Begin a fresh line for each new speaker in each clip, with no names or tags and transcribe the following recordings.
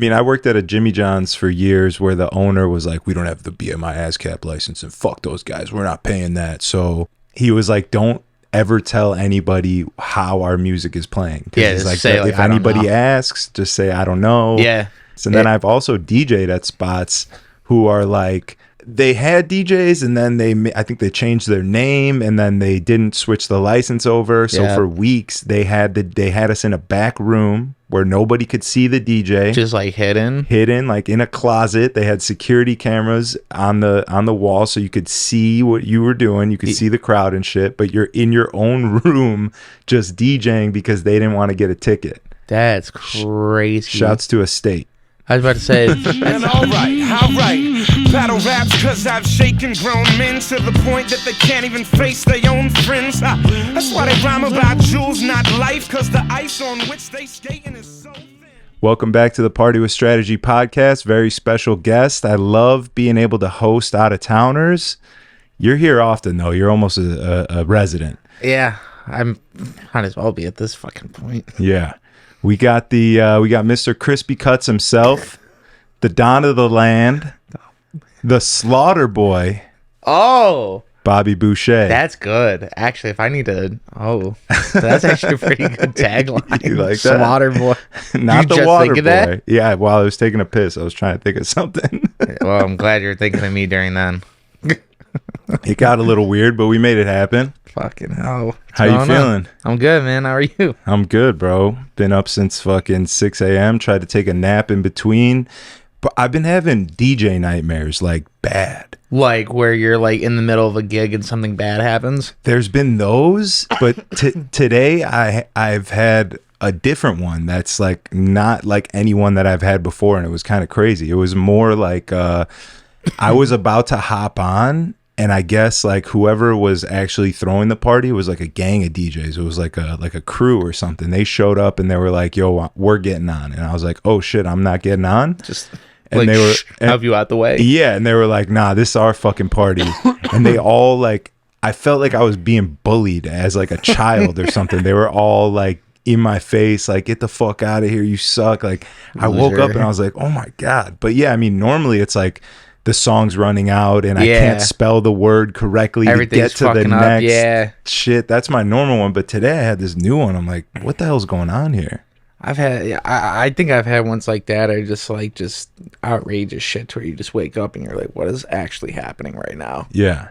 mean, I worked at a Jimmy John's for years where the owner was like, we don't have the BMI ASCAP license and fuck those guys. We're not paying that. So he was like, don't ever tell anybody how our music is playing.
Yeah,
he's like,
say, like,
if
I don't
anybody
know.
asks, just say, I don't know.
Yeah.
And then I've also DJ'd at spots who are like, they had DJs and then I think they changed their name and then they didn't switch the license over. So for weeks they had us in a back room where nobody could see the DJ.
Just like hidden,
like in a closet. They had security cameras on the wall so you could see what you were doing. You could see the crowd and shit, but you're in your own room just DJing because they didn't want to get a ticket.
That's crazy.
Shouts to a state.
I was about to say.
And all right. Battle raps cause I've shaken grown men to the point that they can't even face their own friends. That's why they rhyme about jewels, not life, cause the ice on which they skating is so thin.
Welcome back to the Party with Strategy podcast. Very special guest. I love being able to host out-of-towners. You're here often, though. You're almost a resident.
Yeah, might as well be at this fucking point.
Yeah. We got Mr. Crispy Cuts himself, the Don of the land, the Slaughter Boy.
Oh,
Bobby BOOSHAY.
That's good. Actually, if I need to, that's actually a pretty good tagline.
You like that?
Slaughter Boy.
Not
you
the Water Boy.
That?
Yeah, while I was taking a piss, I was trying to think of something.
Well, I'm glad you're thinking of me during then.
It got a little weird, but we made it happen.
Fucking hell.
How you feeling?
I'm good, man. How are you?
I'm good, bro. Been up since fucking 6 a.m. Tried to take a nap in between. But I've been having DJ nightmares, like, bad.
Like where you're like in the middle of a gig and something bad happens?
There's been those, but today I've had a different one that's like not like anyone that I've had before, and it was kind of crazy. It was more like I was about to hop on, and I guess like whoever was actually throwing the party was like a gang of DJs. It was like a crew or something. They showed up and they were like, "Yo, we're getting on," and I was like, "Oh shit, I'm not getting on." And
like,
they were
have you out the way.
Yeah, and they were like, "Nah, this is our fucking party." And they all like, I felt like I was being bullied as like a child or something. They were all like in my face, like, "Get the fuck out of here, you suck." Like, I woke up and I was like, "Oh my god." But yeah, I mean, normally it's like the song's running out and I can't spell the word correctly to get to the next shit. That's my normal one. But today I had this new one. I'm like, what the hell's going on here?
I think I've had ones like that. I just outrageous shit to where you just wake up and you're like, what is actually happening right now?
Yeah.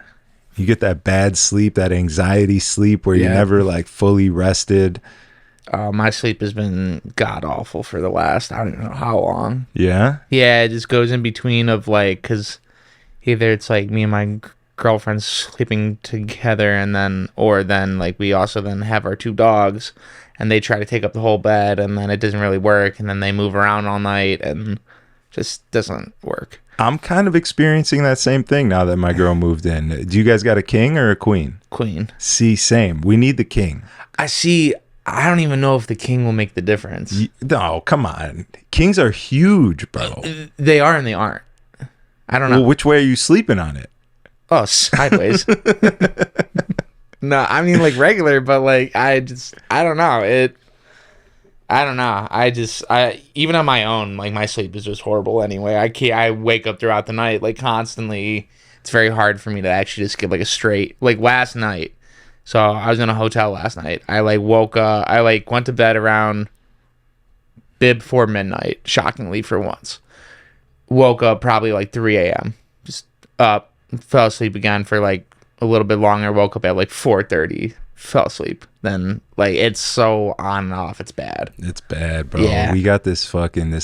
You get that bad sleep, that anxiety sleep where you're never like fully rested.
My sleep has been god awful for the last, I don't even know how long.
Yeah?
Yeah, it just goes in between of like, because either it's like me and my girlfriend sleeping together or then like we also then have our two dogs and they try to take up the whole bed and then it doesn't really work and then they move around all night and just doesn't work.
I'm kind of experiencing that same thing now that my girl moved in. Do you guys got a king or a queen?
Queen.
See, same. We need the king.
I don't even know if the king will make the difference.
No, come on. Kings are huge, bro.
They are and they aren't. I don't know.
Well, which way are you sleeping on it?
Oh, sideways. No, I mean like regular, but like I don't know. I don't know. I even on my own, like my sleep is just horrible anyway. I wake up throughout the night like constantly. It's very hard for me to actually just get like a straight, like last night. So I was in a hotel last night. I like woke up. I like went to bed around before midnight, shockingly for once. Woke up probably like 3 a.m. Just up, fell asleep again for like a little bit longer. Woke up at like 4:30. Fell asleep. Then like it's so on and off. It's bad.
It's bad, bro.
Yeah.
We got this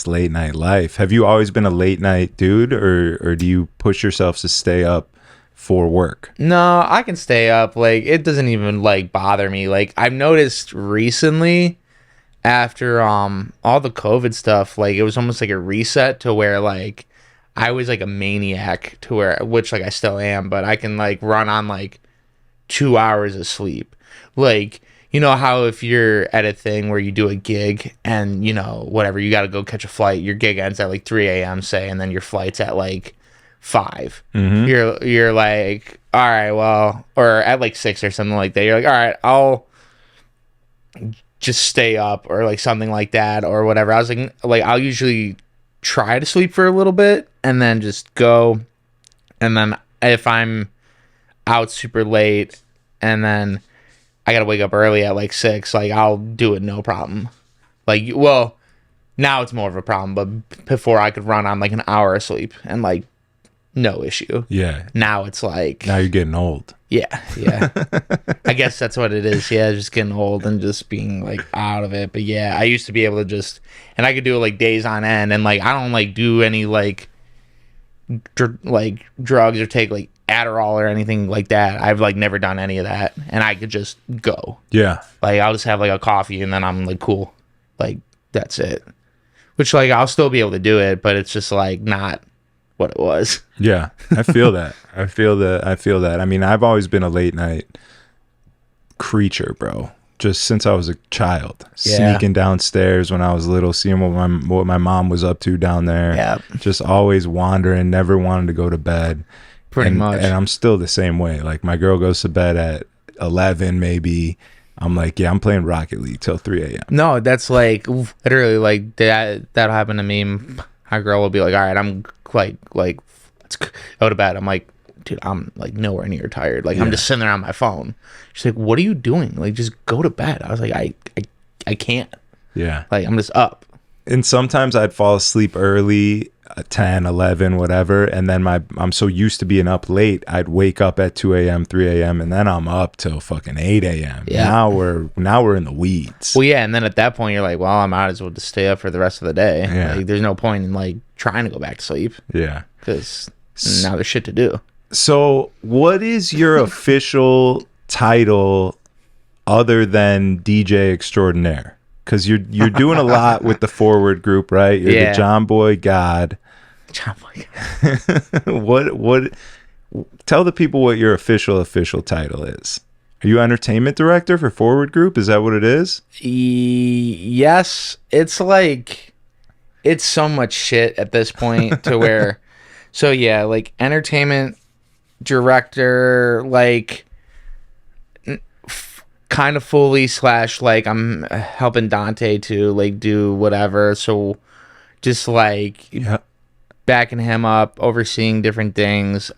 late night life. Have you always been a late night dude, or do you push yourself to stay up for work?
No, I can stay up. Like it doesn't even like bother me. Like I've noticed recently after all the COVID stuff, like it was almost like a reset to where like I was like a maniac to where, which like I still am, but I can like run on like 2 hours of sleep. Like, you know how if you're at a thing where you do a gig and, you know, whatever, you got to go catch a flight, your gig ends at like 3 a.m., say, and then your flight's at like 5. Mm-hmm. You're like, all right, well, or at like 6 or something like that. You're like, all right, I'll just stay up or like something like that or whatever. I was like I'll usually try to sleep for a little bit and then just go. And then if I'm out super late and then I gotta wake up early at like 6, like I'll do it no problem. Like, well, now it's more of a problem, but before I could run on like an hour of sleep and like no issue.
Yeah.
Now it's like,
Now you're getting old.
yeah. I guess that's what it is. Yeah, just getting old and just being like out of it. But yeah, I used to be able to just, and I could do it like days on end, and like I don't like do any like drugs or take like Adderall or anything like that. I've like never done any of that, and I could just go.
Yeah.
Like I'll just have like a coffee and then I'm like cool. Like that's it. Which like I'll still be able to do it, but it's just like not what it was.
Yeah, I feel that. I feel that. I mean, I've always been a late night creature, bro. Just since I was a child, sneaking downstairs when I was little, seeing what my mom was up to down there.
Yeah.
Just always wandering, never wanted to go to bed.
Pretty much.
And I'm still the same way. Like my girl goes to bed at 11 maybe. I'm like, yeah, I'm playing Rocket League till 3 a.m.
No, that's like literally like that'll happen to me. My girl will be like, all right, I'm like let's go to bed. I'm like, dude, I'm like nowhere near tired. Like I'm just sitting there on my phone. She's like, what are you doing? Like just go to bed. I was like, I can't.
Yeah.
Like I'm just up.
And sometimes I'd fall asleep early, 10, 11, whatever. And then I'm so used to being up late, I'd wake up at 2 a.m., 3 a.m., and then I'm up till fucking 8 a.m.
Yeah.
Now we're in the weeds.
Well, yeah, and then at that point, you're like, well, I might as well just stay up for the rest of the day.
Yeah.
Like, there's no point in like trying to go back to sleep
Yeah.
because now there's shit to do.
So what is your official title other than DJ extraordinaire? Because you're doing a lot with the Forward group, right? You're the John Boy God.
John Boy God.
What? Tell the people what your official title is. Are you entertainment director for Forward Group? Is that what it is?
Yes. It's like, it's so much shit at this point to where, so yeah, like entertainment director, like kind of fully / like I'm helping Dante to like do whatever. So just like backing him up, overseeing different things,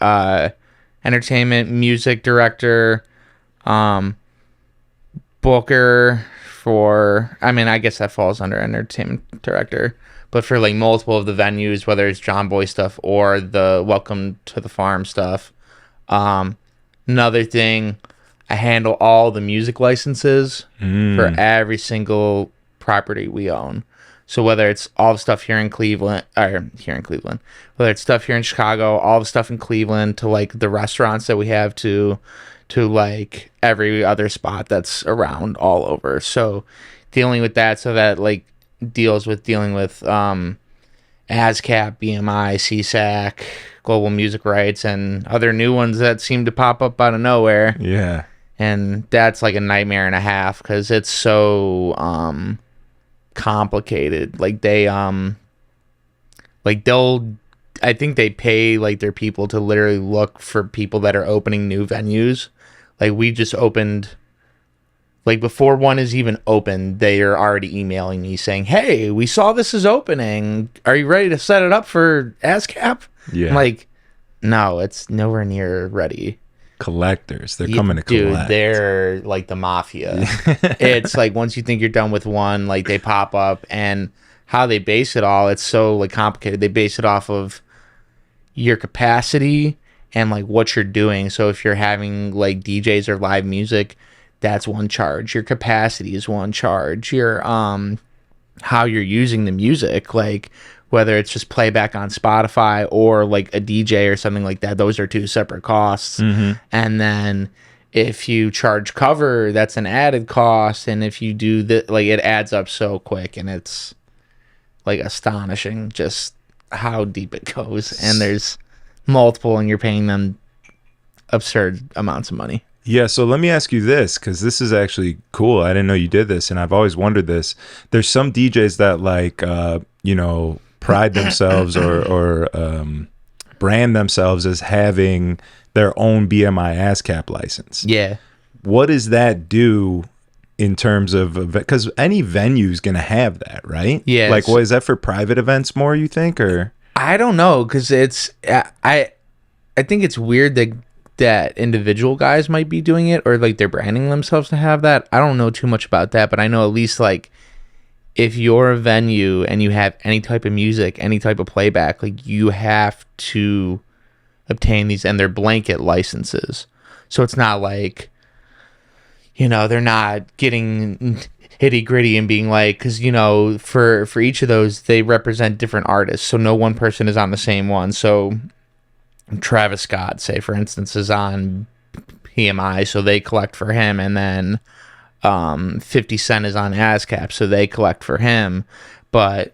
entertainment, music director, booker for, I mean, I guess that falls under entertainment director, but for like multiple of the venues, whether it's John Boy stuff or the Welcome to the Farm stuff. Another thing, I handle all the music licenses for every single property we own. So whether it's all the stuff here in Cleveland, whether it's stuff here in Chicago, all the stuff in Cleveland, to like the restaurants that we have, to like every other spot that's around all over. So dealing with that, so that like dealing with ASCAP, BMI, CSAC, Global Music Rights, and other new ones that seem to pop up out of nowhere.
Yeah.
And that's like a nightmare and a half because it's so complicated. Like I think they pay like their people to literally look for people that are opening new venues. Like we just opened, like before one is even open, they are already emailing me saying, hey, we saw this is opening. Are you ready to set it up for ASCAP?
Yeah.
I'm like, no, it's nowhere near ready.
Collectors. They're coming to collect.
Dude, they're like the mafia. It's like once you think you're done with one, like they pop up, and how they base it all, it's so like complicated. They base it off of your capacity and like what you're doing. So if you're having like DJs or live music, that's one charge. Your capacity is one charge. Your how you're using the music, like whether it's just playback on Spotify or like a DJ or something like that, those are two separate costs. And then if you charge cover, that's an added cost. And if you do that, like it adds up so quick, and it's like astonishing just how deep it goes. And there's multiple, and you're paying them absurd amounts of money.
Yeah, so let me ask you this, because this is actually cool. I didn't know you did this, and I've always wondered this. There's some DJs that like, pride themselves or brand themselves as having their own BMI ASCAP license.
Yeah.
What does that do in terms of, because any venue's gonna have that, right?
Yeah,
Like, what is that for private events more, you think? Or
I don't know, because it's I think it's weird that individual guys might be doing it, or like they're branding themselves to have that. I don't know too much about that, but I know at least like if you're a venue and you have any type of music, any type of playback, like you have to obtain these, and they're blanket licenses. So it's not like, you know, they're not getting hitty gritty and being like, because, you know, for each of those, they represent different artists. So no one person is on the same one. So Travis Scott, say, for instance, is on PMI, so they collect for him. And then 50 Cent is on ASCAP, so they collect for him. But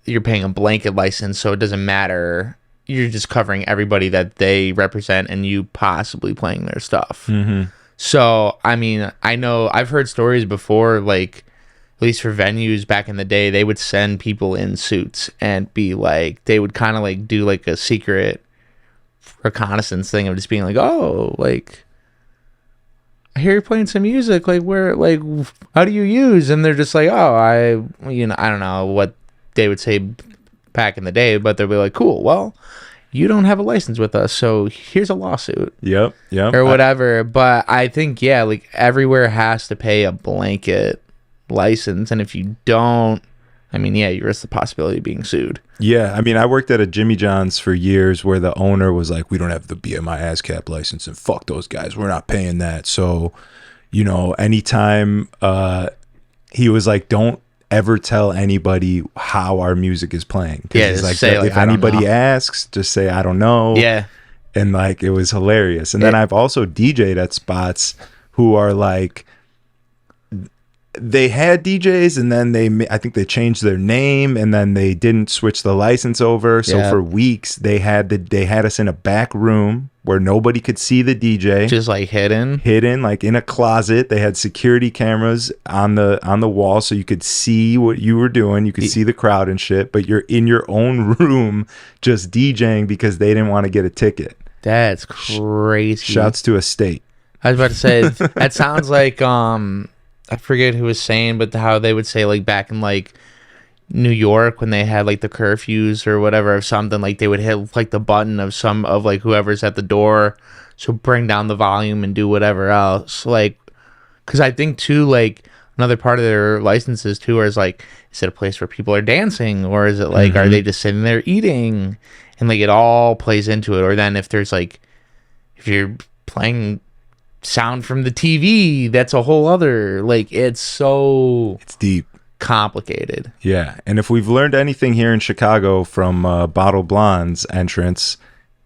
you're paying a blanket license, so it doesn't matter. You're just covering everybody that they represent and you possibly playing their stuff.
mm-hmm.
So, I mean, I know I've heard stories before, like, at least for venues back in the day, they would send people in suits and be like, they would kind of like do like a secret reconnaissance thing of just being like, oh, like, I hear you're playing some music, like, where, like, how do you use? And they're just like, oh, I don't know what they would say back in the day, but they'll be like, cool, well, you don't have a license with us, so here's a lawsuit.
Yep.
Or whatever. But I think, yeah, like everywhere has to pay a blanket license. And if you don't, I mean, yeah, you risk the possibility of being sued.
Yeah, I mean, I worked at a Jimmy John's for years where the owner was like, we don't have the BMI ASCAP license, and fuck those guys, we're not paying that. So, you know, anytime he was like, don't ever tell anybody how our music is playing.
Yeah,
he's like,
say, like,
if
I don't
anybody
know.
asks, just say, I don't know.
Yeah.
And like, it was hilarious. And then I've also DJ'd at spots who are like, they had DJs and then I think they changed their name and then they didn't switch the license over. So for weeks they had us in a back room where nobody could see the DJ.
Just like hidden
like in a closet. They had security cameras on the wall so you could see what you were doing. You could see the crowd and shit, but you're in your own room just DJing because they didn't want to get a ticket.
That's crazy.
Shouts to a state.
I was about to say that sounds like I forget who was saying, but how they would say like back in like New York when they had like the curfews or whatever of something, like they would hit like the button of some of like whoever's at the door, so bring down the volume and do whatever else. Like, because I think too, like another part of their licenses too is like, is it a place where people are dancing, or is it like are they just sitting there eating? And like it all plays into it. Or then if there's like, if you're playing sound from the TV, that's a whole other, like, it's
deep,
complicated.
Yeah. And if we've learned anything here in Chicago from Bottle Blonde's entrance,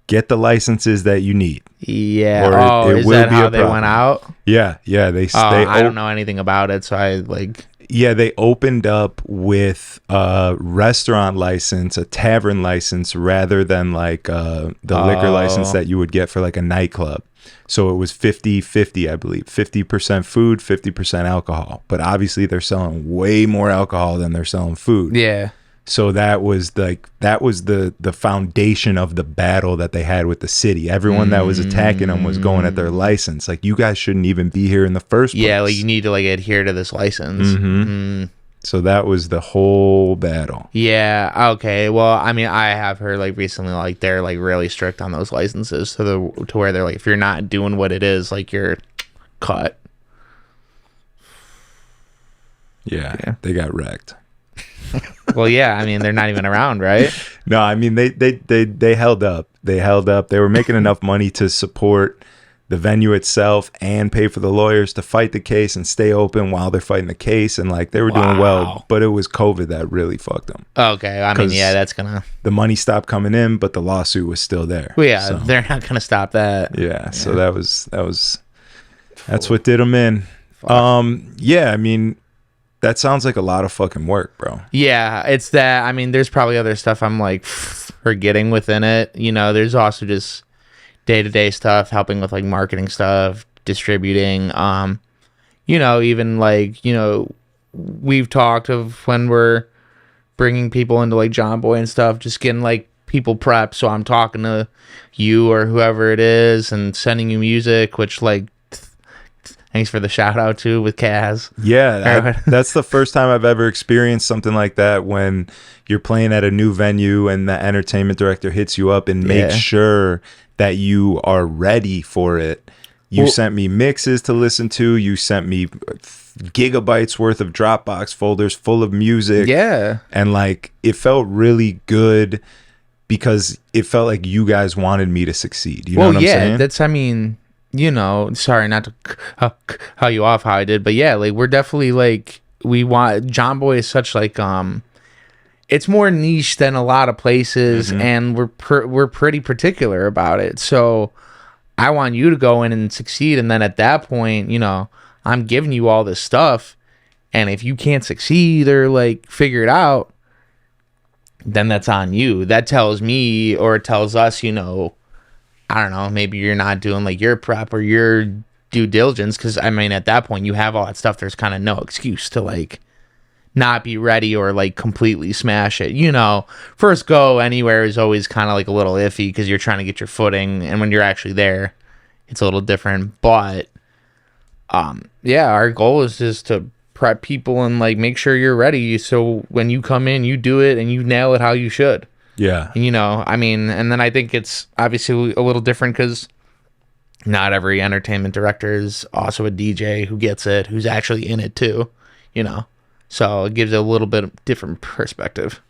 get the licenses that you need.
Yeah.
Or it
is
will
that
be
how
a
they
problem.
went out?
Yeah.
I don't know anything about it, so I like.
Yeah, they opened up with a restaurant license, a tavern license, rather than like the liquor license that you would get for like a nightclub. So it was 50-50, I believe. 50% food, 50% alcohol. But obviously they're selling way more alcohol than they're selling food.
Yeah.
So that was the foundation of the battle that they had with the city. Everyone that was attacking them was going at their license. Like, you guys shouldn't even be here in the first place.
Yeah, like you need to like adhere to this license.
So that was the whole battle.
Yeah. Okay. Well, I mean, I have heard like recently, like they're like really strict on those licenses to where they're like, if you're not doing what it is, like you're cut.
Yeah. They got wrecked.
Well, yeah. I mean, they're not even around, right?
No, I mean they held up. They held up. They were making enough money to support the venue itself and pay for the lawyers to fight the case and stay open while they're fighting the case, and like they were doing well. But it was COVID that really fucked them.
Okay, I mean, yeah, that's gonna.
The money stopped coming in, but the lawsuit was still there.
Well, yeah,
so,
they're not gonna stop that.
Yeah, so that's what did them in. Yeah, I mean, that sounds like a lot of fucking work, bro.
Yeah, it's that. I mean, there's probably other stuff I'm like forgetting within it. You know, there's also just day-to-day stuff, helping with like marketing stuff, distributing. You know, even like, you know, we've talked of when we're bringing people into like John Boy and stuff, just getting like people prepped. So I'm talking to you or whoever it is and sending you music, which like Thanks for the shout out too with Kaz.
Yeah, that's the first time I've ever experienced something like that, when you're playing at a new venue and the entertainment director hits you up and makes sure that you are ready for it. You sent me mixes to listen to. You sent me gigabytes worth of Dropbox folders full of music.
Yeah.
And like, it felt really good because it felt like you guys wanted me to succeed. You know what I'm saying?
That's, I mean, you know, sorry not to cut you off how I did, but yeah, like, we're definitely like, we want, John Boy is such like, it's more niche than a lot of places, and we're pretty particular about it. So I want you to go in and succeed, and then at that point, you know, I'm giving you all this stuff, and if you can't succeed or like figure it out, then that's on you. That tells me, or it tells us, you know, I don't know, maybe you're not doing like your prep or your due diligence, because I mean, at that point, you have all that stuff. There's kind of no excuse to like not be ready or like completely smash it. You know, first go anywhere is always kind of like a little iffy because you're trying to get your footing, and when you're actually there, it's a little different. But yeah, our goal is just to prep people and like make sure you're ready, so when you come in, you do it and you nail it how you should.
Yeah.
You know, I mean, and then I think it's obviously a little different because not every entertainment director is also a DJ who gets it, who's actually in it too, you know. So it gives it a little bit of different perspective.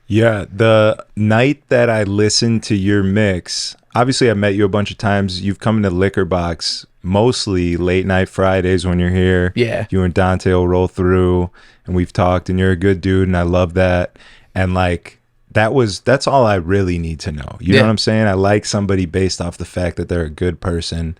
Yeah, the night that I listened to your mix, obviously I met you a bunch of times. You've come into Liquor Box mostly late night Fridays when you're here.
Yeah.
You and Dante will roll through, and we've talked, and you're a good dude, and I love that. And like, that's all I really need to know. You know what I'm saying? I like somebody based off the fact that they're a good person.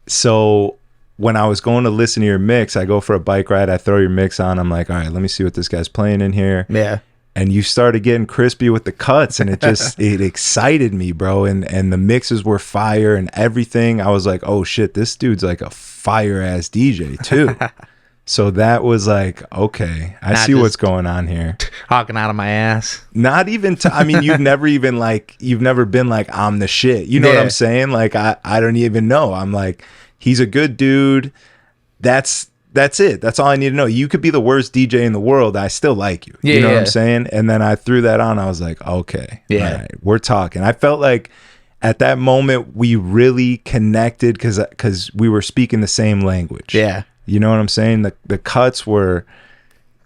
So when I was going to listen to your mix, I go for a bike ride, I throw your mix on, I'm like, all right, let me see what this guy's playing in here.
Yeah.
And you started getting crispy with the cuts, and it just it excited me, bro. And the mixes were fire and everything. I was like, oh shit, this dude's like a fire ass DJ too. So that was like, okay, I see what's going on here.
Talking out of my ass.
Not even I mean, you've never been like, I'm the shit. You know what I'm saying? Like, I don't even know. I'm like, he's a good dude. That's it. That's all I need to know. You could be the worst DJ in the world, I still like you. You know what I'm saying? And then I threw that on. I was like, okay, all right, we're talking. I felt like at that moment we really connected because we were speaking the same language.
Yeah.
You know what I'm saying? The cuts were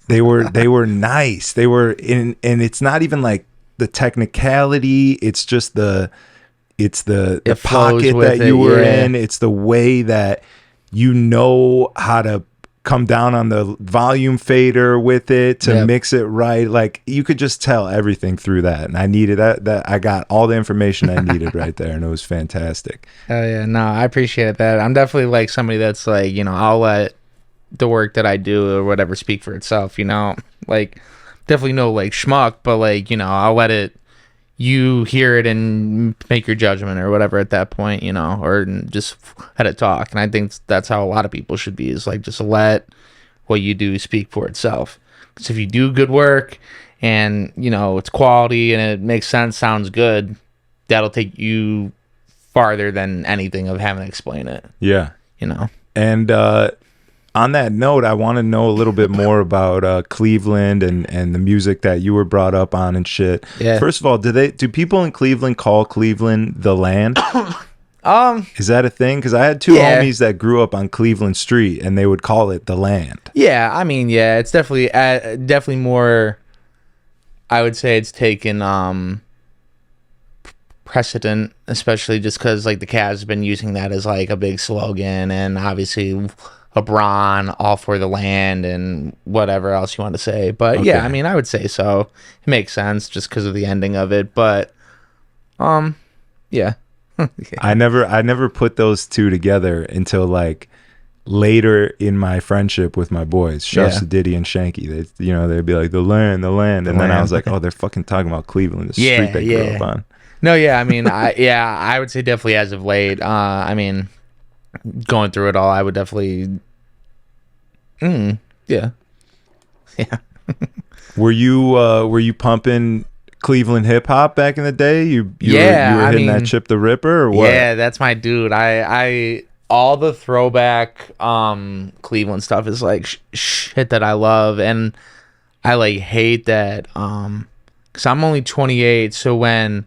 nice. They were in, and it's not even like the technicality. It's just the pocket that you were in. It's the way that you know how to come down on the volume fader with it to mix it right. Like, you could just tell everything through that, and I needed that I got all the information I needed right there, and it was fantastic.
Oh yeah, no, I appreciate that. I'm definitely like somebody that's like, you know, I'll let the work that I do or whatever speak for itself, you know. Like, definitely no like schmuck, but like, you know, I'll let it, you hear it and make your judgment or whatever at that point, you know, or just let it talk. And I think that's how a lot of people should be, is like, just let what you do speak for itself. Because if you do good work and, you know, it's quality and it makes sense, sounds good, that'll take you farther than anything of having to explain it.
Yeah.
You know? And
on that note, I want to know a little bit more about Cleveland and the music that you were brought up on and shit.
Yeah.
First of all, do people in Cleveland call Cleveland the land? Is that a thing? Because I had two homies that grew up on Cleveland Street, and they would call it the land.
Yeah, I mean, yeah, it's definitely more. I would say it's taken precedent, especially just because like the Cavs have been using that as like a big slogan, and obviously LeBron, all for the land, and whatever else you want to say. But
Okay.
yeah, I mean, I would say so. It makes sense just because of the ending of it. But yeah.
Yeah. I never put those two together until like later in my friendship with my boys. Shouts to Diddy and Shanky. They'd be like the land, and then I was like, oh, they're fucking talking about Cleveland, the street they grew up on.
No, yeah, I mean, I would say definitely as of late. I mean, going through it all, I would definitely, yeah. Were
you pumping Cleveland hip hop back in the day? You were hitting that Chip the Ripper or what?
Yeah, that's my dude. I all the throwback Cleveland stuff is like shit that I love, and I like hate that because I'm only 28, so when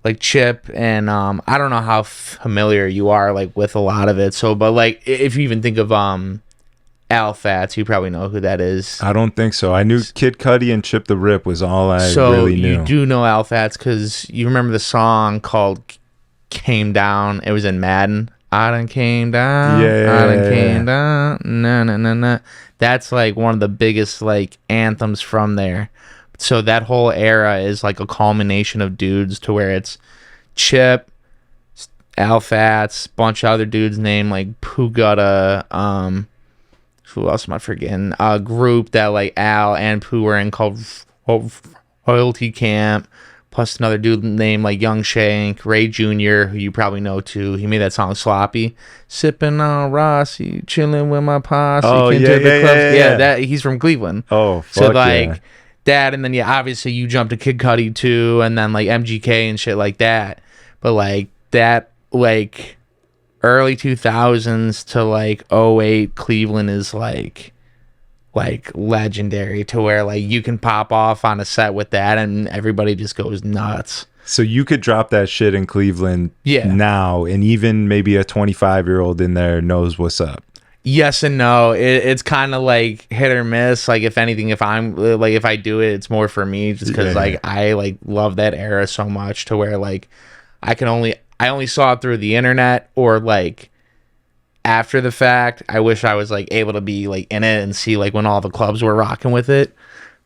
like Chip and I don't know how familiar you are like with a lot of it, so but like if you even think of Al Fats, you probably know who that is.
I don't think so. I knew Kid Cudi and Chip the Rip was all I really knew.
So you do know Al Fats because you remember the song called Came Down. It was in Madden. I done came down. I done came down. No, no, no, no. That's like one of the biggest like anthems from there. So that whole era is like a culmination of dudes to where it's Chip, Al Fats, bunch of other dudes named like Pooh Gutta, who else am I forgetting? A group that like Al and Pooh were in called Royalty Camp. Plus another dude named like Young Shank, Ray Jr., who you probably know too. He made that song Sloppy. Sipping on Rossi, chilling with my posse.
Oh, yeah.
That he's from Cleveland.
Oh, fuck
so like that, and then yeah, obviously you jump to Kid Cudi too, and then like MGK and shit like that. But like that, like early 2000s to like '08, Cleveland is like legendary to where like you can pop off on a set with that and everybody just goes nuts.
So you could drop that shit in Cleveland now, and even maybe a 25-year-old in there knows what's up.
Yes and no. It's kind of like hit or miss. Like if anything, if I'm like if I do it, it's more for me just because like I like love that era so much to where like I only saw it through the internet or like after the fact. I wish I was like able to be like in it and see like when all the clubs were rocking with it,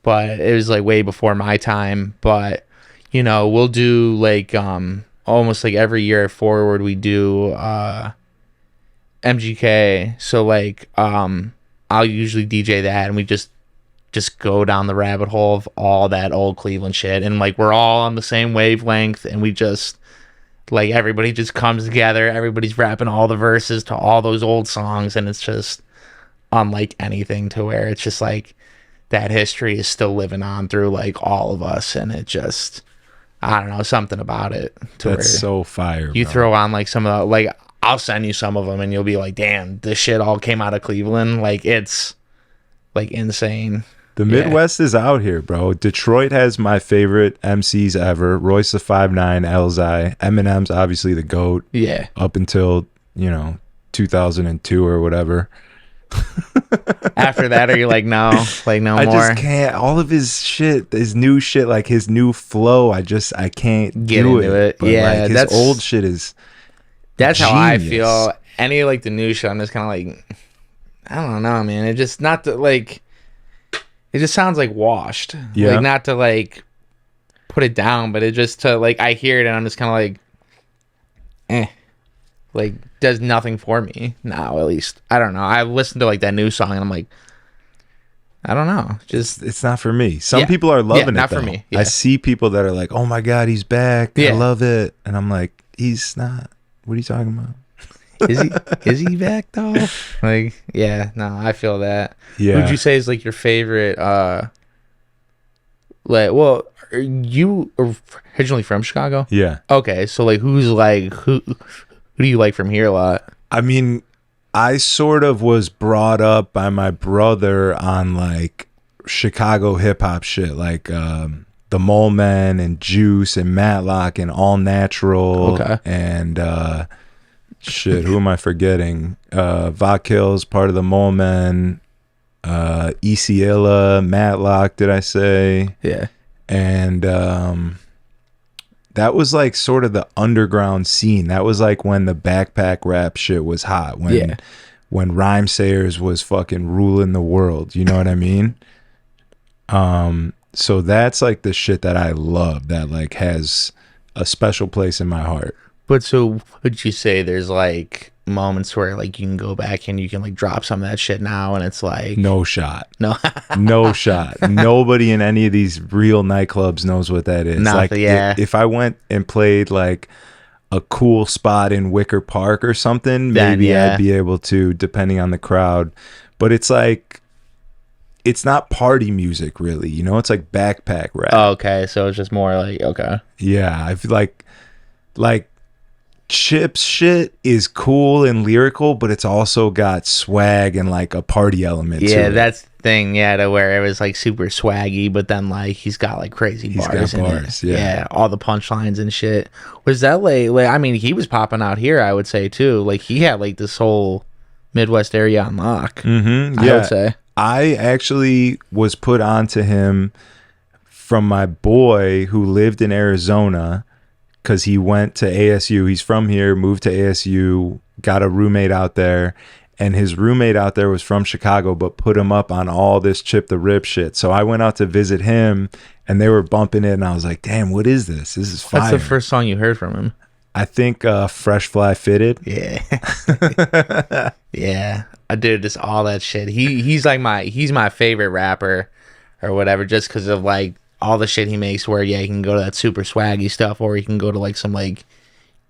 but it was like way before my time. But you know, we'll do like almost like every year at Forward we do MGK. So like I'll usually DJ that and we just go down the rabbit hole of all that old Cleveland shit, and like we're all on the same wavelength, and we just like everybody just comes together, everybody's rapping all the verses to all those old songs, and it's just unlike anything to where it's just like that history is still living on through like all of us, and it just I don't know, something about it to
That's so fire,
you
bro.
throw on like some of the like I'll send you some of them and you'll be like, damn, this shit all came out of Cleveland. Like it's like insane.
The Midwest is out here, bro. Detroit has my favorite MCs ever. Royce the 5'9", Elzai, Eminem's obviously the GOAT.
Yeah.
Up until, 2002 or whatever.
After that, are you like, no more?
I just can't. All of his shit, his new shit, like his new flow, I can't
get
do
into it.
But
yeah,
like, his old shit is
That's
genius.
how I feel. Any like the new shit, I'm just kind of like, I don't know, man. It just not to like. It just sounds like washed.
Yeah.
Like not to like put it down, but it just to like I hear it and I'm just kind of like, like does nothing for me now. At least I don't know. I listened to like that new song and I'm like, I don't know. Just
it's not for me. Some people are loving it.
Not
though.
for me.
I see people that are like, "Oh my god, he's back! I love it," and I'm like, "He's not. What are you talking about?"
Is he back though? Like, yeah, no, I feel that.
Yeah.
Who'd you say is like your favorite? Like, well, are you originally from Chicago?
Yeah.
Okay, so like, who do you like from here a lot?
I mean, I sort of was brought up by my brother on like Chicago hip hop shit, like the Mole Men and Juice and Matlock and All Natural.
Okay.
And shit, who am I forgetting? Vakil's part of the Mole Men, Isiela, Matlock, did I say?
Yeah.
And that was like sort of the underground scene. That was like when the backpack rap shit was hot. When Rhyme Sayers was fucking ruling the world. You know what I mean? So that's like the shit that I love, that like has a special place in my heart.
But so would you say there's like moments where like you can go back and you can like drop some of that shit now and it's like
no shot.
No.
No shot. Nobody in any of these real nightclubs knows what that is.
Like
if I went and played like a cool spot in Wicker Park or something, maybe I'd be able to, depending on the crowd. But it's like, it's not party music really, it's like backpack rap.
Oh, okay, so it's just more like, okay.
Yeah, I feel like Chip's shit is cool and lyrical, but it's also got swag and like a party element to
Yeah,
it.
that's the thing. Yeah, to where it was like super swaggy, but then like he's got like crazy
He's
bars.
got
in
bars,
it.
yeah.
All the punchlines and shit. Was that like I mean, he was popping out here, I would say too. Like he had like this whole Midwest area on lock.
Mm-hmm.
I
Yeah.
would say.
I actually was put onto him from my boy who lived in Arizona because he went to ASU. He's from here, moved to ASU, got a roommate out there, and his roommate out there was from Chicago, but put him up on all this Chip the Rip shit. So I went out to visit him, and they were bumping it, and I was like, damn, what is this? This is fire.
That's the first song you heard from him.
I think Fresh Fly Fitted.
Yeah. Yeah. I did just all that shit. He's my favorite rapper or whatever, just because of like all the shit he makes where he can go to that super swaggy stuff, or he can go to like some like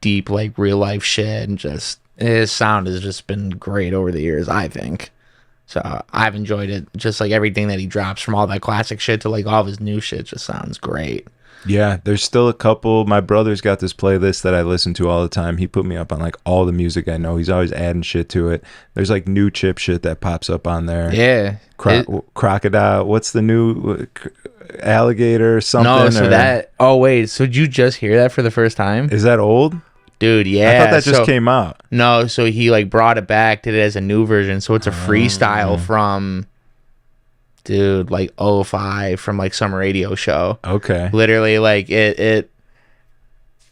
deep like real life shit, and just his sound has just been great over the years, I think. So I've enjoyed it. Just like everything that he drops, from all that classic shit to like all of his new shit, just sounds great.
Yeah, there's still a couple. My brother's got this playlist that I listen to all the time. He put me up on like all the music I know. He's always adding shit to it. There's like new Chip shit that pops up on there.
Yeah.
Crocodile. What's the new alligator or something?
No, so that. Oh wait, so did you just hear that for the first time,
is that old?
dude? Yeah,
I thought that just came out.
No, so he like brought it back, did it as a new version. So it's a freestyle from, dude, like 05 from like some radio show.
Okay.
Literally, like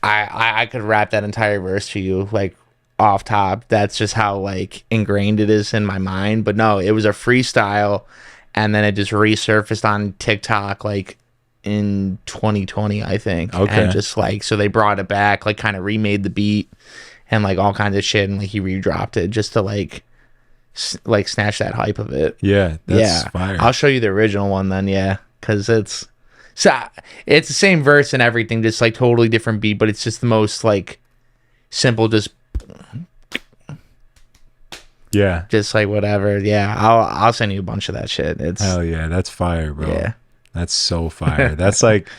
I could rap that entire verse to you like off top. That's just how like ingrained it is in my mind. But no, it was a freestyle, and then it just resurfaced on TikTok like in 2020, I think.
Okay.
And just like, so they brought it back, like kind of remade the beat and like all kinds of shit, and like he redropped it just to like snatch that hype of it.
Yeah, that's fire.
I'll show you the original one then, yeah, because it's the same verse and everything, just like totally different beat, but it's just the most like simple, just like whatever. Yeah, I'll send you a bunch of that shit. It's
hell yeah, that's fire, bro.
Yeah.
That's so fire. That's like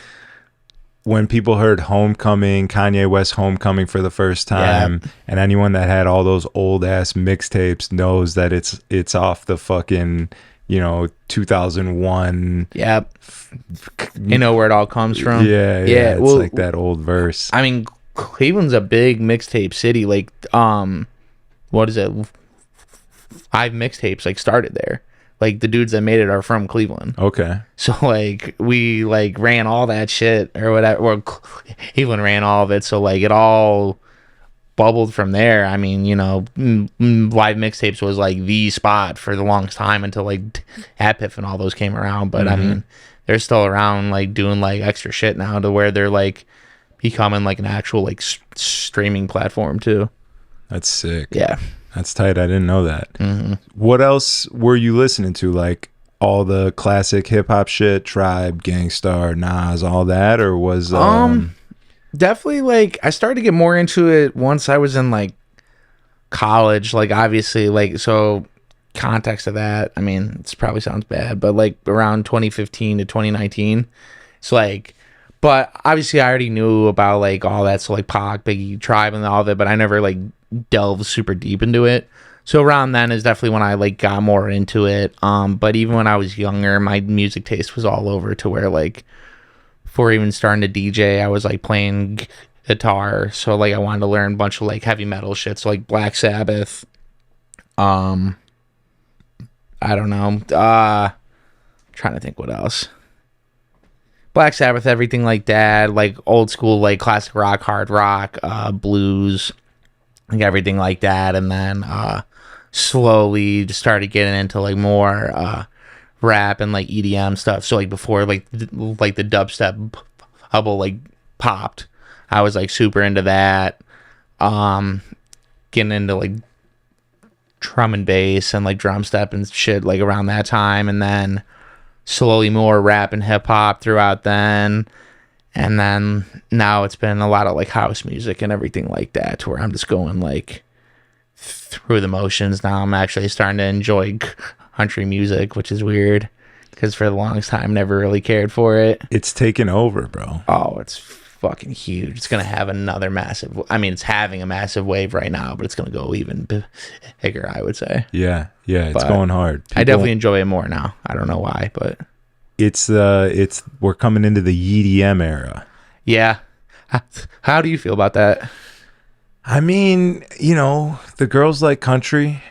when people heard Homecoming, Kanye West Homecoming for the first time, and anyone that had all those old ass mixtapes knows that it's off the fucking 2001.
Yep. You know where it all comes from.
Yeah. It's
well,
like that old verse.
I mean, Cleveland's a big mixtape city. Like, what is it? 5 mixtapes like started there. Like the dudes that made it are from Cleveland.
Okay.
So like we like ran all that shit or whatever. Or Cleveland ran all of it. So like it all bubbled from there. I mean, live mixtapes was like the spot for the longest time until like Epif and all those came around. But I mean, they're still around like doing like extra shit now to where they're like becoming like an actual like streaming platform too.
That's sick.
Yeah.
That's tight. I didn't know that. What else were you listening to? Like all the classic hip hop shit, Tribe, Gangstar, Nas, all that, or was
definitely like I started to get more into it once I was in like college. Like obviously, like, so context of that, I mean, this probably sounds bad, but like around 2015 to 2019, it's like, but obviously I already knew about like all that, so like Pac, Biggie, Tribe, and all of it, but I never like delved super deep into it. So around then is definitely when I like got more into it. But even when I was younger, my music taste was all over to where like before even starting to DJ, I was like playing guitar. So like I wanted to learn a bunch of like heavy metal shit. So like Black Sabbath. I don't know. Trying to think what else. Black Sabbath, everything like that, like old school, like classic rock, hard rock, blues, like everything like that. And then slowly just started getting into like more rap and like EDM stuff. So like before like the dubstep bubble like popped, I was like super into that. Getting into like drum and bass and like drum step and shit like around that time, and then slowly more rap and hip hop throughout then. And then now it's been a lot of like house music and everything like that, to where I'm just going like through the motions. Now I'm actually starting to enjoy country music, which is weird because for the longest time never really cared for it.
It's taken over, bro.
Oh, it's fucking huge. It's gonna have another massive. I mean, it's having a massive wave right now, but it's gonna go even bigger, I would say.
Yeah, it's
But
going hard.
I definitely enjoy it more now. I don't know why, but
It's we're coming into the EDM era.
yeah. How do you feel about that?
I mean, the girls like country,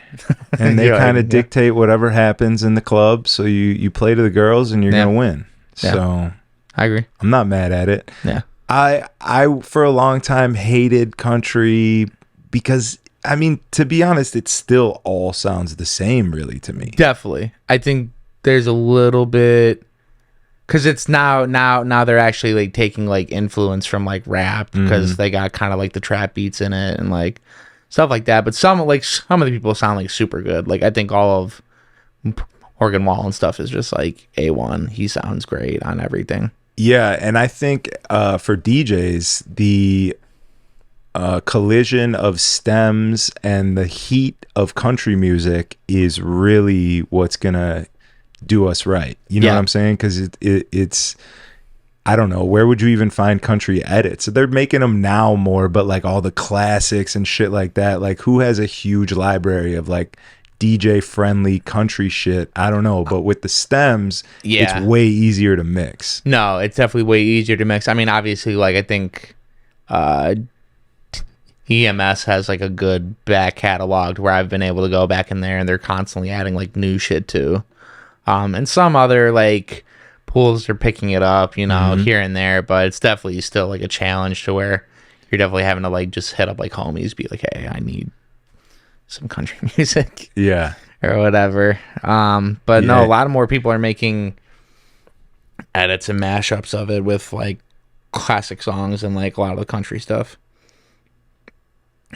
and they
Yeah,
kind of
yeah.
dictate whatever happens in the club. So you play to the girls, and you're
Yeah.
gonna win.
Yeah.
So
I agree.
I'm not mad at it.
Yeah.
I for a long time hated country because, I mean, to be honest, it still all sounds the same, really, to me.
Definitely. I think there's a little bit because it's now they're actually like taking like influence from like rap because they got kind of like the trap beats in it and like stuff like that. But some of the people sound like super good. Like I think all of Morgan Wallen stuff is just like A1. He sounds great on everything.
Yeah, and I think for DJs, the collision of stems and the heat of country music is really what's gonna do us right. You know
Yeah.
what I'm saying? Because it's, I don't know, where would you even find country edits? They're making them now more, but like all the classics and shit like that. Like, who has a huge library of like DJ friendly country shit? I don't know, but with the stems,
Yeah.
it's way easier to mix.
No, it's definitely way easier to mix. I mean, obviously, like I think EMS has like a good back catalog to where I've been able to go back in there and they're constantly adding like new shit too. And some other like pools are picking it up, here and there, but it's definitely still like a challenge to where you're definitely having to like just hit up like homies, be like, hey, I need some country music.
Yeah.
Or whatever. But no,
Yeah.
a lot of more people are making edits and mashups of it with like classic songs and like a lot of the country stuff.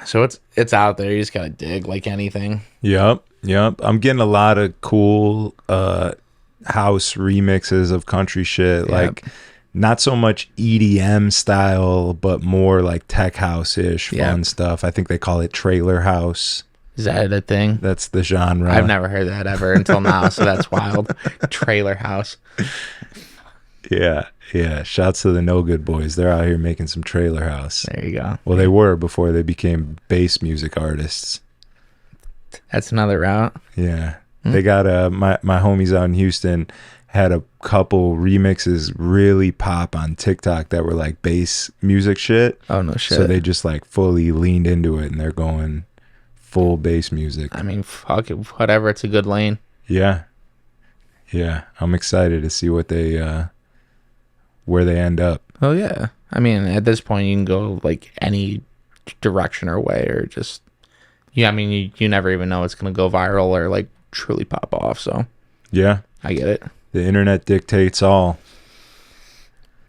So it's out there. You just gotta dig like anything.
Yep. I'm getting a lot of cool house remixes of country shit.
Yep.
Like, not so much EDM style, but more like tech house-ish fun
Yep.
stuff. I think they call it trailer house.
Is that a thing?
That's the genre.
I've never heard that ever until now, so that's wild. Trailer house.
Yeah. Shouts to the No Good Boys. They're out here making some trailer house.
There you go.
Well, they were before they became bass music artists.
That's another route.
Yeah. They got my homies out in Houston had a couple remixes really pop on TikTok that were like bass music shit.
Oh no shit.
So they just like fully leaned into it and they're going full bass music.
I mean, fuck it, whatever. It's a good lane.
Yeah. I'm excited to see what they where they end up.
Oh yeah. I mean, at this point, you can go like any direction or way, or just I mean, you never even know it's gonna go viral or like truly pop off. So
Yeah.
I get it.
The internet dictates all.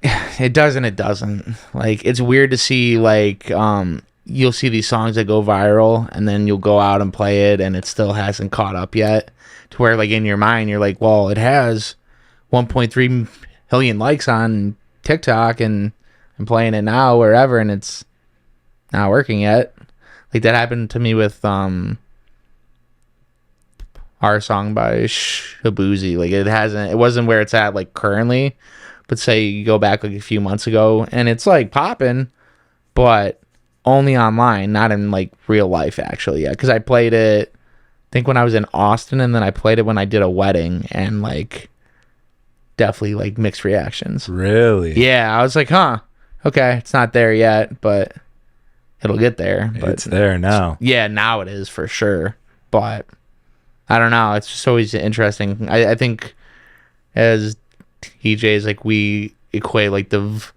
It does and it doesn't. Like, it's weird to see like you'll see these songs that go viral and then you'll go out and play it and it still hasn't caught up yet, to where like in your mind you're like, well, it has 1.3 million likes on TikTok and I'm playing it now wherever and it's not working yet. Like that happened to me with our song by Shabuzi. Like it wasn't where it's at like currently, but say you go back like a few months ago and it's like popping, but only online, not in like real life actually yet. Because I played it, I think when I was in Austin, and then I played it when I did a wedding, and like definitely like mixed reactions.
Really?
Yeah, I was like, huh, okay, it's not there yet, but it'll get there. But
It's there now.
yeah, now it is for sure. But I don't know. It's just always interesting. I think as DJs, like we equate like the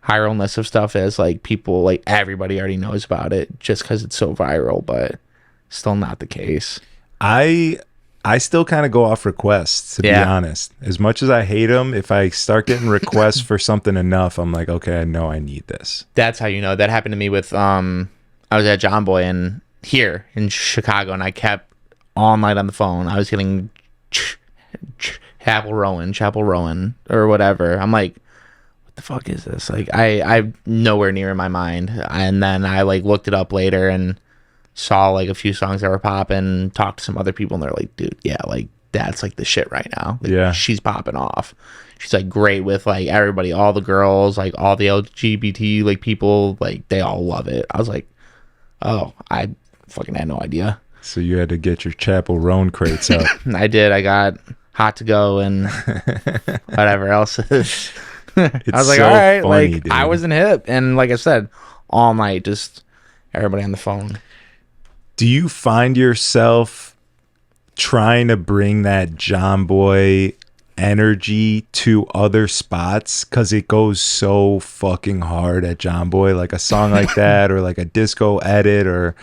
viralness of stuff as like people, like everybody already knows about it just because it's so viral, but still not the case.
I still kind of go off requests, to be honest. As much as I hate them, if I start getting requests for something enough, I'm like, okay, I know I need this.
That's how you know. That happened to me with I was at John Boy and here in Chicago, and I kept all night on the phone. I was getting Chapel Rowan or whatever. I'm like, what the fuck is this? Like I nowhere near in my mind. And then I like looked it up later and saw like a few songs that were popping, talked to some other people, and they're like, dude, yeah, like that's like the shit right now. Like,
Yeah.
she's popping off. She's like great with like everybody, all the girls, like all the LGBT like people, like they all love it. I was like, oh, I fucking had no idea.
So you had to get your Chapel Roan crates up.
I did. I got Hot to Go and whatever else is. I was like,
so
all right,
funny,
like
dude.
I wasn't hip, and like I said, all night, just everybody on the phone.
Do you find yourself trying to bring that John Boy energy to other spots? Because it goes so fucking hard at John Boy, like a song like that, or like a disco edit, or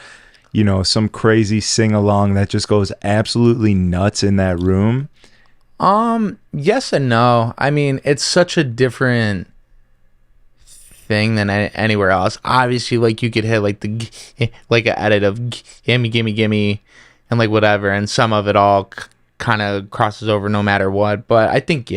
you know, some crazy sing along that just goes absolutely nuts in that room.
Yes and no. I mean, it's such a different thing than anywhere else. Obviously, like you could hit like the like an edit of gimme, and like whatever, and some of it all kind of crosses over no matter what. But I think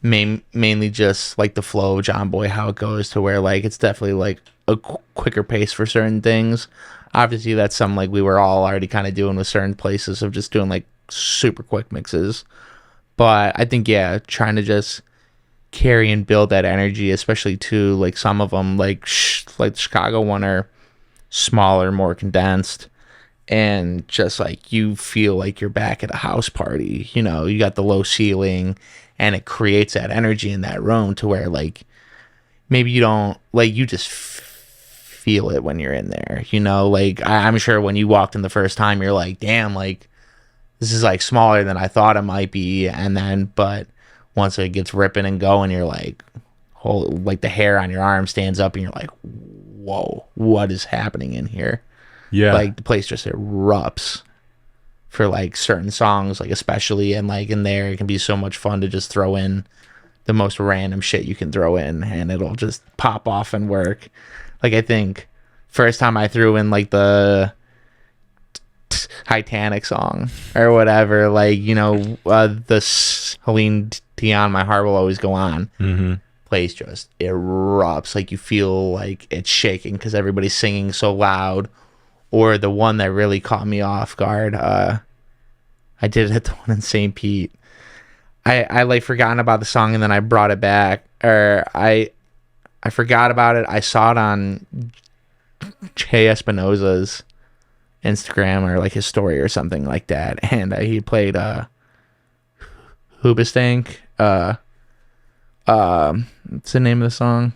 mainly just like the flow of John Boy, how it goes to where like it's definitely like a quicker pace for certain things. Obviously, that's something like we were all already kind of doing with certain places of just doing like super quick mixes. But I think trying to just carry and build that energy, especially to like some of them like the Chicago one are smaller, more condensed, and just like you feel like you're back at a house party. You know, you got the low ceiling and it creates that energy in that room to where like maybe you don't like, you just feel it when you're in there, you know. Like I'm sure when you walked in the first time you're like, damn, like this is like smaller than I thought it might be. And then but once it gets ripping and going, you're like, like the hair on your arm stands up and you're like, whoa, what is happening in here?
Yeah.
Like the place just erupts for like certain songs, like especially, and like in there it can be so much fun to just throw in the most random shit you can throw in and it'll just pop off and work. Like I think first time I threw in like the Titanic song or whatever, like, you know, the Celine Dion My Heart Will Always Go On, place just erupts. Like you feel like it's shaking because everybody's singing so loud. Or the one that really caught me off guard, I did it at the one in St. Pete. I like forgotten about the song and then I brought it back, or I forgot about it. I saw it on Jay Espinoza's Instagram or like his story or something like that, and he played Hoobastank. What's the name of the song?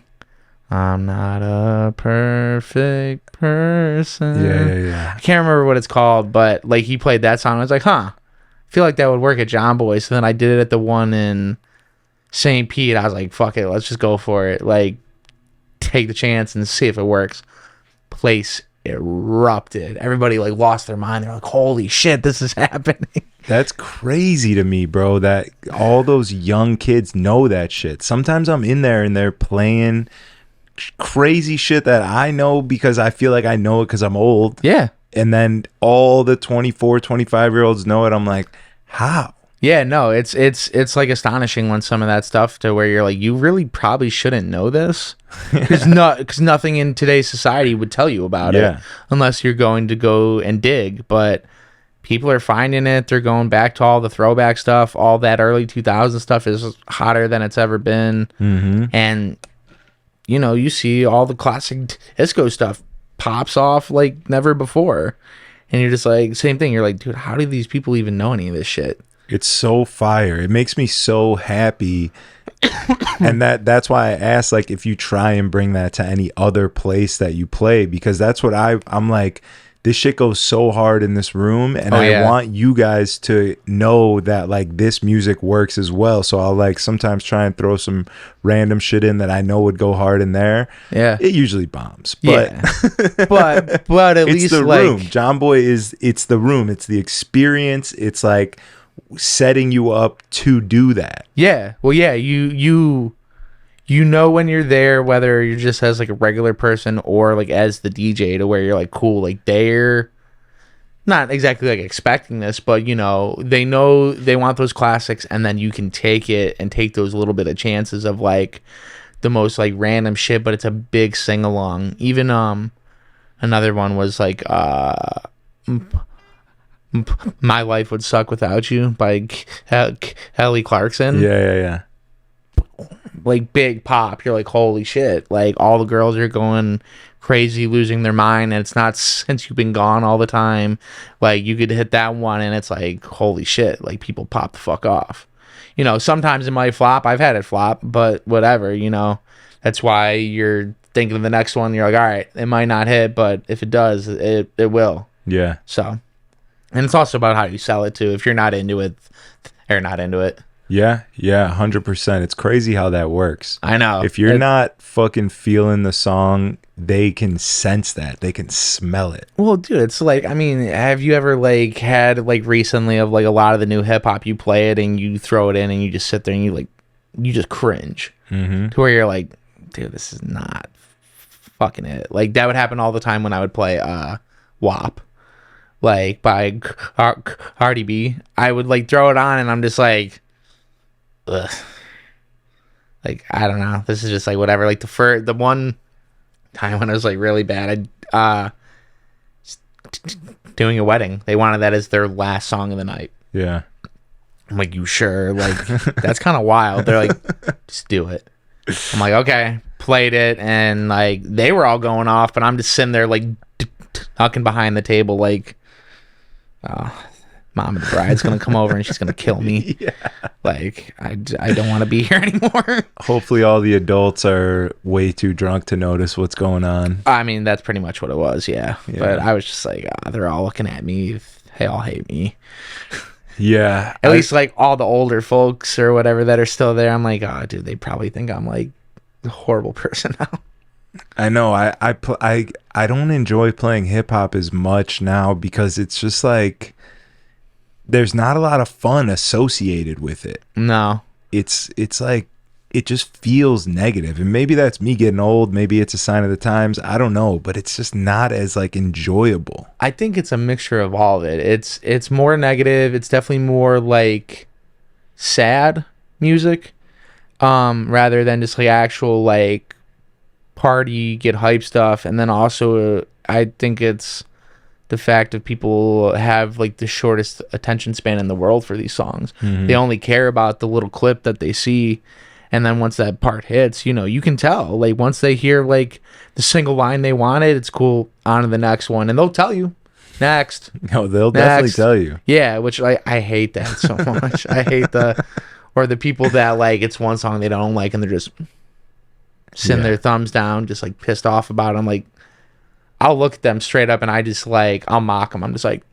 I'm not a perfect person.
Yeah.
I can't remember what it's called, but like he played that song. I was like, I feel like that would work at John Boy. So then I did it at the one in St. Pete. I was like, fuck it, let's just go for it. Like, take the chance and see if it works. Place erupted. Everybody like lost their mind. They're like, holy shit, this is happening.
That's crazy to me, bro, that all those young kids know that shit. Sometimes I'm in there and they're playing crazy shit that I know because I feel like I know it because I'm old.
Yeah.
And then all the 24, 25-year-olds know it. I'm like, how?
Yeah, no, it's like astonishing when some of that stuff to where you're like, you really probably shouldn't know this because nothing in today's society would tell you about it unless you're going to go and dig. But people are finding it. They're going back to all the throwback stuff. All that early 2000 stuff is hotter than it's ever been. And you know, you see all the classic disco stuff pops off like never before. And you're just like, same thing. You're like, dude, how do these people even know any of this shit?
It's so fire. It makes me so happy. And that's why I asked, like, if you try and bring that to any other place that you play, because that's what I'm like, this shit goes so hard in this room, and I want you guys to know that like this music works as well. So I'll like sometimes try and throw some random shit in that I know would go hard in there. Yeah, it usually bombs, but
but at least
the
like
room. John Boy it's the room. It's the experience. It's like setting you up to do that.
Yeah, well, yeah, you know when you're there, whether you're just as like a regular person or like as the DJ, to where you're like, cool, like they're not exactly like expecting this, but you know they want those classics, and then you can take it and take those little bit of chances of like the most like random shit, but it's a big sing along. Even another one was like My Life Would Suck Without You by Kelly Clarkson.
Yeah.
Like big pop. You're like, holy shit. Like all the girls are going crazy, losing their mind, and it's not Since You've Been Gone all the time. Like you could hit that one and it's like, holy shit. Like people pop the fuck off. You know, sometimes it might flop. I've had it flop, but whatever, you know. That's why you're thinking of the next one. You're like, all right, it might not hit, but if it does, it will.
Yeah.
So, and it's also about how you sell it too. If you're not into it, they're not into it.
Yeah, 100%. It's crazy how that works.
I know.
If you're not fucking feeling the song, they can sense that. They can smell it.
Well, dude, it's like, I mean, have you ever like had like recently of like a lot of the new hip hop, you play it and you throw it in and you just sit there and you just cringe to where you're like, dude, this is not fucking it. Like that would happen all the time when I would play WAP, like by Cardi B. I would like throw it on and I'm just like, ugh. Like I don't know. This is just like whatever. Like the one time when it was like really bad, I doing a wedding. They wanted that as their last song of the night.
Yeah.
I'm like, you sure? Like that's kind of wild. They're like, just do it. I'm like, okay. Played it and like they were all going off, but I'm just sitting there like tucking behind the table like, mom of the bride's gonna come over and she's gonna kill me. Yeah. Like I don't want to be here anymore.
Hopefully all the adults are way too drunk to notice what's going on.
I mean, that's pretty much what it was. Yeah. But I was just like, they're all looking at me. They all hate me.
Yeah.
At least like all the older folks or whatever that are still there. I'm like, oh dude, they probably think I'm like a horrible person now.
I know. I don't enjoy playing hip hop as much now because it's just like there's not a lot of fun associated with it.
No.
It's like it just feels negative. And maybe that's me getting old, maybe it's a sign of the times, I don't know, but it's just not as like enjoyable.
I think it's a mixture of all of it. It's more negative, it's definitely more like sad music rather than just like actual like party get hype stuff. And then also I think it's the fact of people have like the shortest attention span in the world for these songs. They only care about the little clip that they see, and then once that part hits, you know, you can tell like once they hear like the single line they wanted, it's cool, on to the next one, and they'll tell you next.
No, they'll definitely tell you.
Yeah, which I hate that so much. I hate the people that like it's one song they don't like and they're just sitting their thumbs down, just like pissed off about it. I'm like, I'll look at them straight up and I just like, I'll mock them. I'm just like,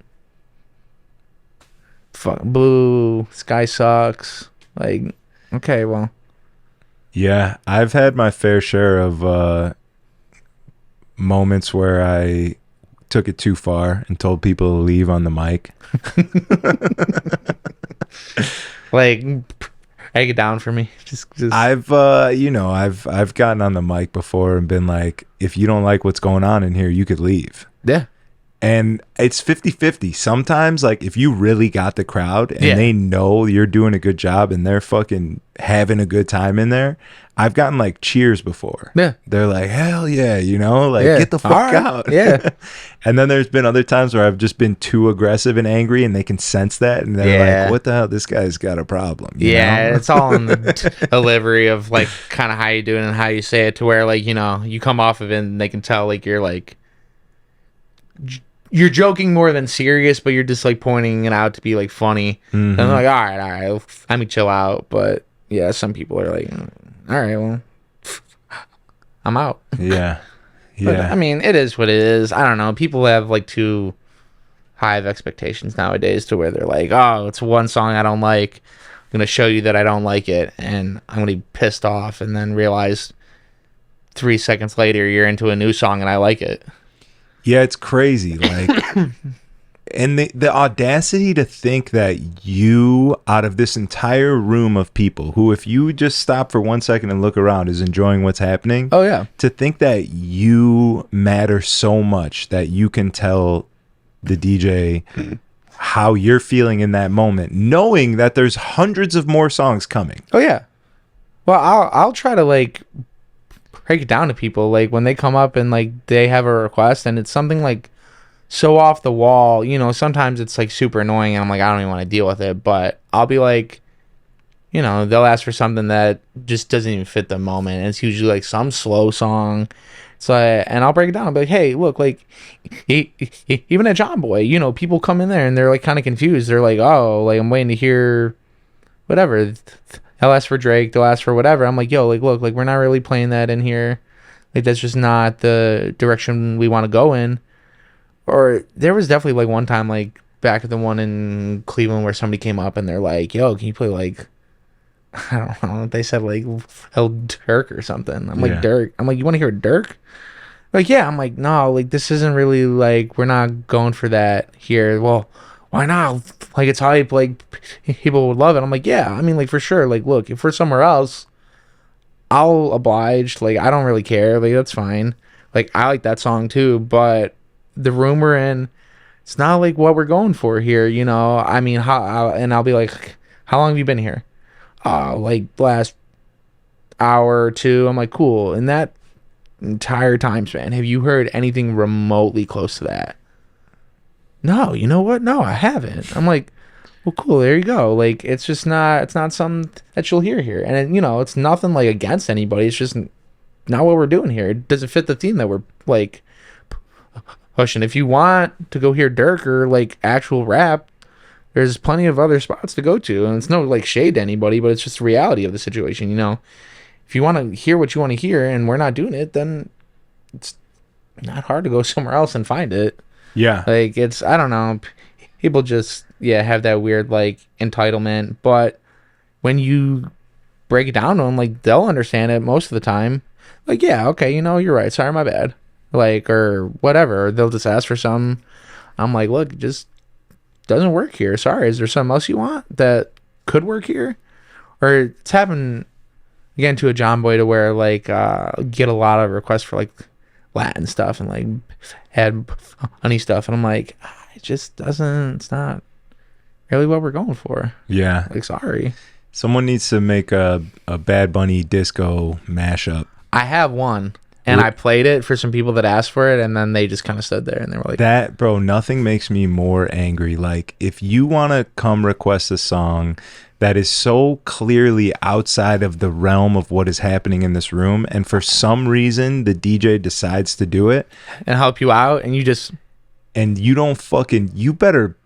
fuck, boo, this guy sucks. Like, okay, well.
Yeah, I've had my fair share of moments where I took it too far and told people to leave on the mic.
Like, break it down for me. Just
I've I've gotten on the mic before and been like, if you don't like what's going on in here, you could leave.
Yeah.
And it's 50-50. Sometimes, like, if you really got the crowd and they know you're doing a good job and they're fucking having a good time in there, I've gotten, like, cheers before. Yeah. They're like, hell yeah, you know? Like, get the fuck out.
Yeah.
And then there's been other times where I've just been too aggressive and angry and they can sense that. And they're like, what the hell? This guy's got a problem. You know?
It's all in the delivery of, like, kind of how you do it and how you say it to where, like, you know, you come off of it and they can tell, like, you're, like... You're joking more than serious, but you're just like pointing it out to be like funny. And they're like, all right, let me chill out. But yeah, some people are like, all right, well, I'm out.
Yeah.
But, I mean, it is what it is. I don't know. People have like too high of expectations nowadays to where they're like, oh, it's one song I don't like. I'm going to show you that I don't like it. And I'm going to be pissed off and then realize 3 seconds later you're into a new song and I like it.
Yeah, it's crazy. Like, and the audacity to think that you, out of this entire room of people who, if you just stop for 1 second and look around, is enjoying what's happening.
Oh, yeah.
To think that you matter so much that you can tell the DJ how you're feeling in that moment, knowing that there's hundreds of more songs coming.
Oh, yeah. Well, I'll try to, like... break it down to people like when they come up and like they have a request and it's something like so off the wall. You know, sometimes it's like super annoying, and I'm like, I don't even want to deal with it. But I'll be like, you know, they'll ask for something that just doesn't even fit the moment, and it's usually like some slow song. So, and I'll break it down. I'll be like, hey, look, like, even at John Boy, you know, people come in there and they're like kind of confused. They're like, oh, like I'm waiting to hear whatever. They'll ask for Drake. They'll ask for whatever. I'm like, yo, like, look, like we're not really playing that in here. Like that's just not the direction we want to go in. Or there was definitely like one time, like back at the one in Cleveland, where somebody came up and they're like, yo, can you play like, I don't know, they said like El Dirk or something. I'm like, Dirk. I'm like, you want to hear Dirk? Like, yeah. I'm like, no, like this isn't really like, we're not going for that here. Well, why not? Like it's hype, like people would love it. I'm like, yeah, I mean, like for sure. Like, look, if we're somewhere else, I'll oblige. Like, I don't really care. Like, that's fine. Like, I like that song too, but the room we're in, it's not like what we're going for here, you know? I mean, and I'll be like, how long have you been here? Like last hour or two. I'm like, cool. In that entire time span, have you heard anything remotely close to that? No, you know what? No, I haven't. I'm like, well, cool. There you go. Like, it's just not. It's not something that you'll hear here, and you know, it's nothing like against anybody. It's just not what we're doing here. It doesn't fit the theme that we're like pushing. If you want to go hear Dirk or like actual rap, there's plenty of other spots to go to, and it's no like shade to anybody, but it's just the reality of the situation. You know, if you want to hear what you want to hear, and we're not doing it, then it's not hard to go somewhere else and find it.
Yeah.
Like it's, I don't know, people just have that weird like entitlement, but when you break it down to them, like they'll understand it most of the time. Like, yeah, okay, you know, you're right. Sorry, my bad. Like, or whatever. Or they'll just ask for something. I'm like, look, it just doesn't work here. Sorry. Is there something else you want that could work here? Or it's happened again to a John Boy to where like get a lot of requests for like Latin stuff and like had honey stuff, and I'm like, it just doesn't. It's not really what we're going for.
Yeah.
Like, sorry.
Someone needs to make a Bad Bunny disco mashup.
I have one, and I played it for some people that asked for it, and then they just kind of stood there and they were like,
that, bro, nothing makes me more angry. Like, if you want to come request a song that is so clearly outside of the realm of what is happening in this room, and for some reason the DJ decides to do it
and help you out, and
you don't fucking, you better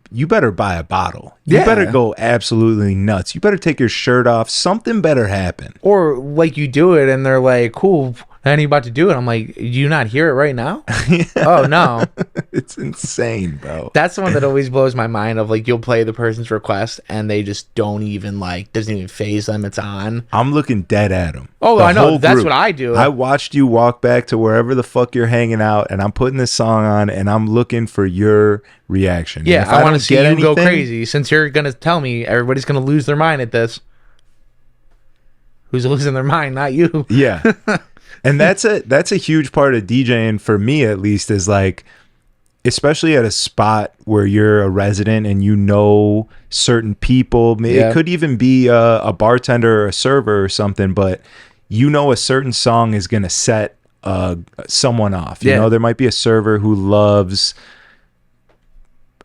buy a bottle. You better go absolutely nuts. You better take your shirt off. Something better happen.
Or like you do it and they're like, cool, and you about to do it. I'm like, do you not hear it right now? Oh no.
It's insane, bro.
That's the one that always blows my mind, of like, you'll play the person's request and they just don't even like, doesn't even phase them. It's on.
I'm looking dead at them.
Oh, I know. That's what I do.
I watched you walk back to wherever the fuck you're hanging out, and I'm putting this song on, and I'm looking for your reaction.
Yeah, I want to see you go crazy. Since you're going to tell me everybody's going to lose their mind at this. Who's losing their mind? Not you.
Yeah. And that's a huge part of DJing, for me at least, is like, especially at a spot where you're a resident and you know certain people. It could even be a bartender or a server or something, but you know a certain song is going to set someone off. You know, there might be a server who loves,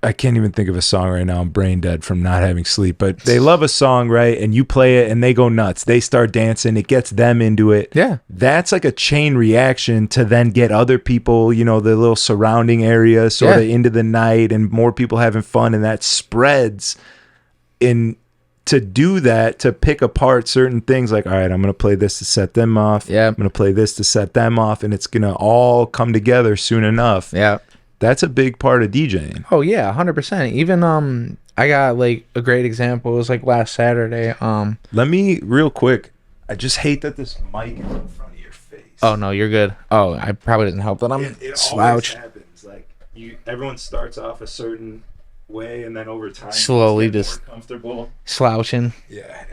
I can't even think of a song right now. I'm brain dead from not having sleep, but they love a song, right? And you play it and they go nuts. They start dancing. It gets them into it.
Yeah.
That's like a chain reaction to then get other people, you know, the little surrounding area sort of into the night, and more people having fun. And that spreads in. To do that, to pick apart certain things, like, all right, I'm going to play this to set them off.
Yeah.
I'm going to play this to set them off. And it's going to all come together soon enough.
Yeah.
That's a big part of DJing.
Oh yeah, 100%. Even I got like a great example. It was like last Saturday.
Let me real quick. I just hate that this mic is in front of your face.
Oh no, you're good. Oh, I probably didn't help that I'm slouched.
Always happens. Like everyone starts off a certain way, and then over time,
slowly just
comfortable
slouching.
Yeah.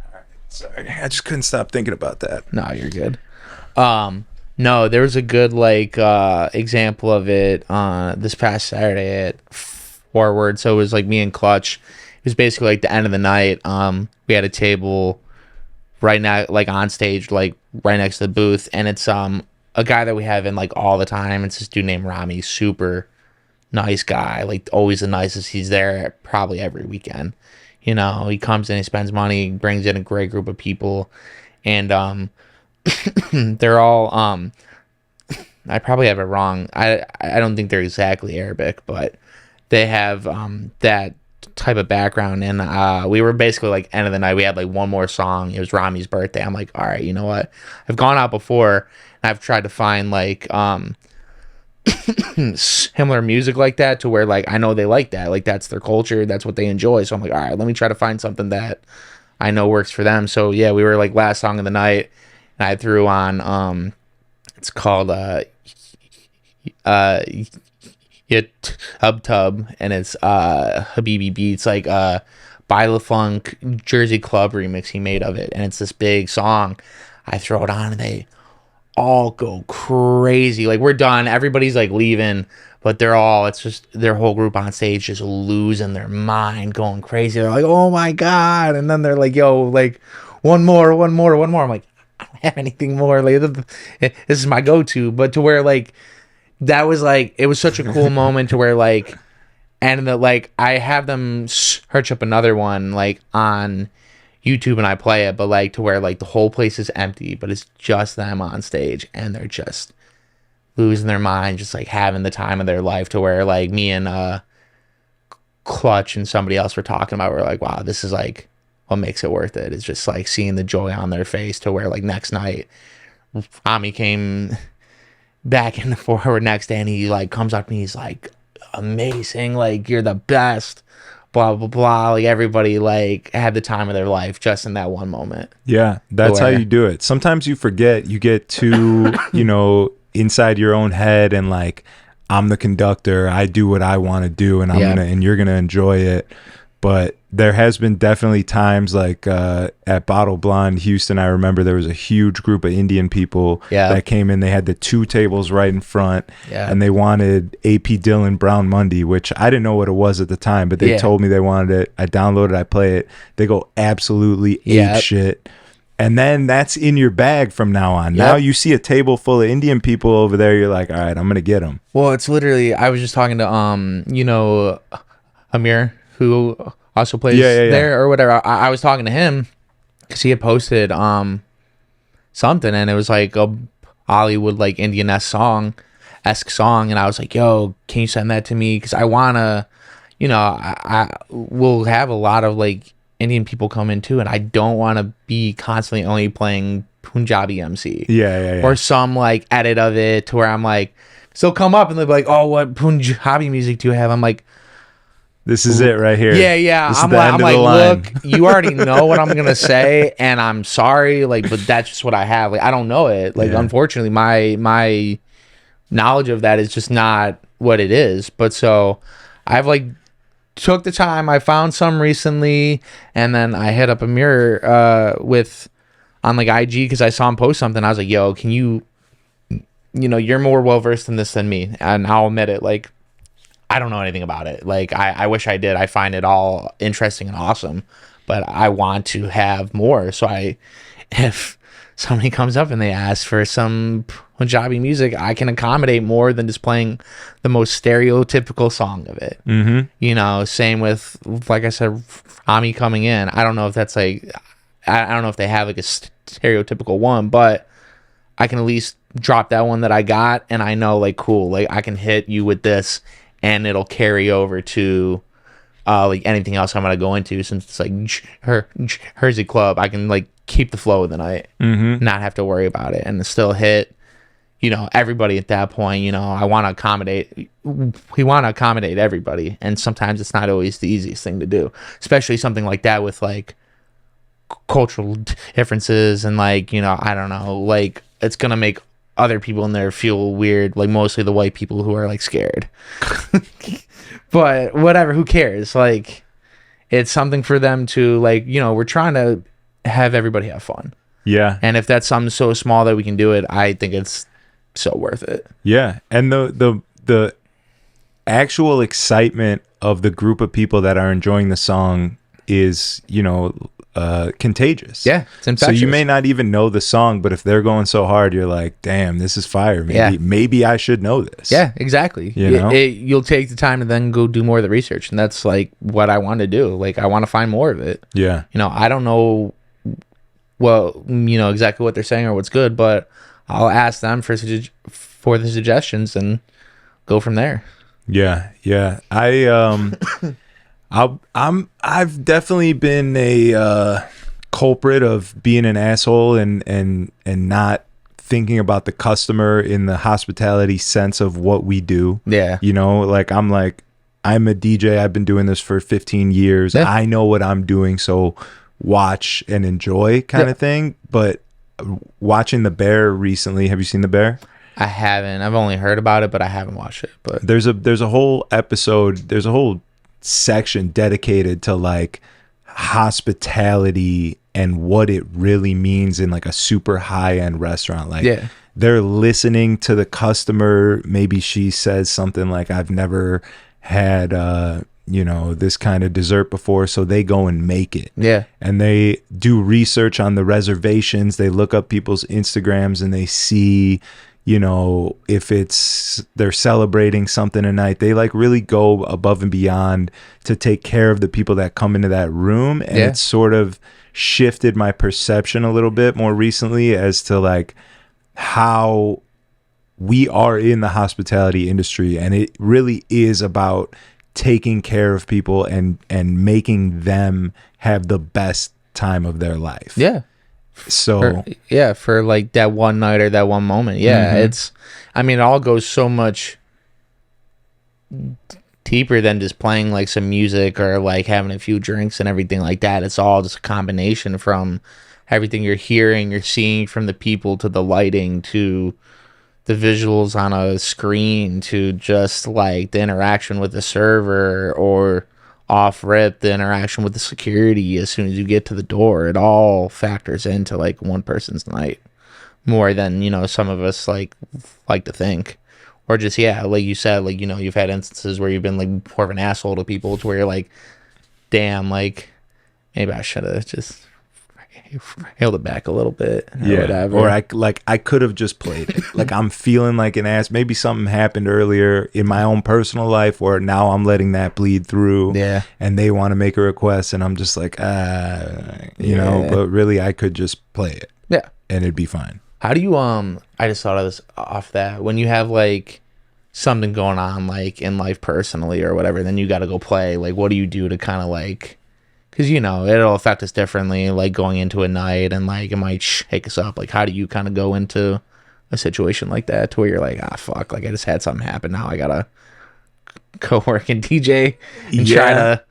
All right. Sorry, I just couldn't stop thinking about that.
No, you're good. No, there was a good like example of it this past Saturday at Forward. So it was like me and Clutch. It was basically like the end of the night. We had a table right now, like on stage, like right next to the booth, and it's a guy that we have in like all the time. It's this dude named Rami, super nice guy, like always the nicest. He's there probably every weekend. You know, he comes in, he spends money, brings in a great group of people, and they're all I probably have it wrong. I don't think they're exactly Arabic, but they have that type of background. And we were basically like end of the night. We had like one more song. It was Rami's birthday. I'm like, all right, you know what? I've gone out before and I've tried to find like similar music like that to where like I know they like that. Like that's their culture. That's what they enjoy. So I'm like, all right, let me try to find something that I know works for them. So yeah, we were like last song of the night and I threw on it's called Tub, and it's Habibi Beats, like by Funk Jersey Club remix he made of it, and it's this big song. I throw it on and they all go crazy. Like we're done, everybody's like leaving, but it's just their whole group on stage just losing their mind, going crazy. They're like, oh my god, and then they're like, yo, like one more. I'm like, I don't have anything more. Like this is my go-to. But to where like that was like, it was such a cool moment to where like, and that like I have them search up another one like on YouTube and I play it, but like to where like the whole place is empty, but it's just them on stage and they're just losing their mind, just like having the time of their life. To where like me and Clutch and somebody else were talking about, we're like, wow, this is like what makes it worth it. It's just like seeing the joy on their face. To where like next night Ami came back in the forward next day and he like comes up and he's like, amazing, like you're the best, blah blah blah. Like everybody like had the time of their life just in that one moment.
Yeah, that's how you do it. Sometimes you forget, you get too inside your own head and like, I'm the conductor, I do what I want to do, and you're gonna enjoy it. But there has been definitely times like at Bottle Blonde, Houston, I remember there was a huge group of Indian people that came in. They had the 2 tables right in front, and they wanted AP Dillon Brown Mundy, which I didn't know what it was at the time, but they told me they wanted it. I downloaded, I play it. They go absolutely ape shit. And then that's in your bag from now on. Now you see a table full of Indian people over there, you're like, all right, I'm going to get them.
Well, it's literally, I was just talking to, Amir, who also plays there or whatever. I was talking to him because he had posted something, and it was like a Hollywood like Indian-esque song, and I was like, yo, can you send that to me? Because I want to, I will have a lot of like Indian people come in too, and I don't want to be constantly only playing Punjabi MC. Or some like edit of it to where I'm like, so come up and they'll be like, oh, what Punjabi music do you have? I'm like,
this is it right here.
I'm like, look, you already know what I'm gonna say, and I'm sorry, like, but that's just what I have. Like, I don't know it. Like, unfortunately, my knowledge of that is just not what it is. But so I've like took the time. I found some recently, and then I hit up Amir on like IG because I saw him post something. I was like, yo, can you, you're more well versed in this than me, and I'll admit it. Like, I don't know anything about it. Like, I wish I did. I find it all interesting and awesome, but I want to have more. So if somebody comes up and they ask for some Punjabi music, I can accommodate more than just playing the most stereotypical song of it. Same with, like I said, Ami coming in. I don't know if that's like, I don't know if they have like a stereotypical one, but I can at least drop that one that I got, and I know like, cool, like I can hit you with this and it'll carry over to like anything else I'm gonna go into. Since it's like Jersey Club, I can like keep the flow of the night, not have to worry about it, and still hit everybody at that point. I want to accommodate, we want to accommodate everybody, and sometimes it's not always the easiest thing to do, especially something like that with like cultural differences and like, I don't know, like it's gonna make other people in there feel weird, like mostly the white people who are like scared. But whatever, who cares? Like, it's something for them to like, we're trying to have everybody have fun.
Yeah.
And if that's something so small that we can do it, I think it's so worth it.
Yeah. And the actual excitement of the group of people that are enjoying the song is, contagious.
Yeah, it's
So
infectious.
you may not even know the song, but if they're going so hard, you're like, damn, this is fire. Maybe I should know this.
Yeah, exactly.
You know?
You'll take the time to then go do more of the research, and that's like what I want to do. Like, I want to find more of it.
Yeah.
You know, I don't know, well, you know, exactly what they're saying or what's good, but I'll ask them for the suggestions and go from there.
Yeah. Yeah. I've definitely been a culprit of being an asshole and not thinking about the customer in the hospitality sense of what we do.
Yeah.
You know, like I'm a DJ. I've been doing this for 15 years.
Yeah.
I know what I'm doing, so watch and enjoy kind of thing. But watching The Bear recently, have you seen The Bear?
I haven't. I've only heard about it, but I haven't watched it. But
there's a whole episode, there's a whole section dedicated to like hospitality and what it really means in like a super high-end restaurant. Like they're listening to the customer. Maybe she says something like, I've never had this kind of dessert before, so they go and make it. Yeah. And they do research on the reservations. They look up people's Instagrams and they see, you know, if they're celebrating something tonight. They like really go above and beyond to take care of the people that come into that room. And it's sort of shifted my perception a little bit more recently as to like how we are in the hospitality industry. And it really is about taking care of people and making them have the best time of their life. Yeah. So
for like that one night or that one moment. Yeah. It all goes so much deeper than just playing like some music or like having a few drinks and everything like that. It's all just a combination from everything you're hearing, you're seeing, from the people to the lighting to the visuals on a screen to just like the interaction with the server, or off rip the interaction with the security as soon as you get to the door. It all factors into like one person's night more than, you know, some of us like to think. Or just, like you said, like, you know, you've had instances where you've been like more of an asshole to people to where you're like, damn, like maybe I should have just held it back a little bit or whatever.
Or I could have just played it. Like I'm feeling like an ass. Maybe something happened earlier in my own personal life where now I'm letting that bleed through. Yeah. And they want to make a request and I'm just like, you know, but really I could just play it. Yeah. And it'd be fine.
How do you I just thought of this off that, when you have like something going on like in life personally or whatever, then you got to go play, like what do you do to kind of like, because, you know, it'll affect us differently, like going into a night and like it might shake us up. Like how do you kind of go into a situation like that to where you're like, fuck, like I just had something happen, now I gotta go work and DJ and try to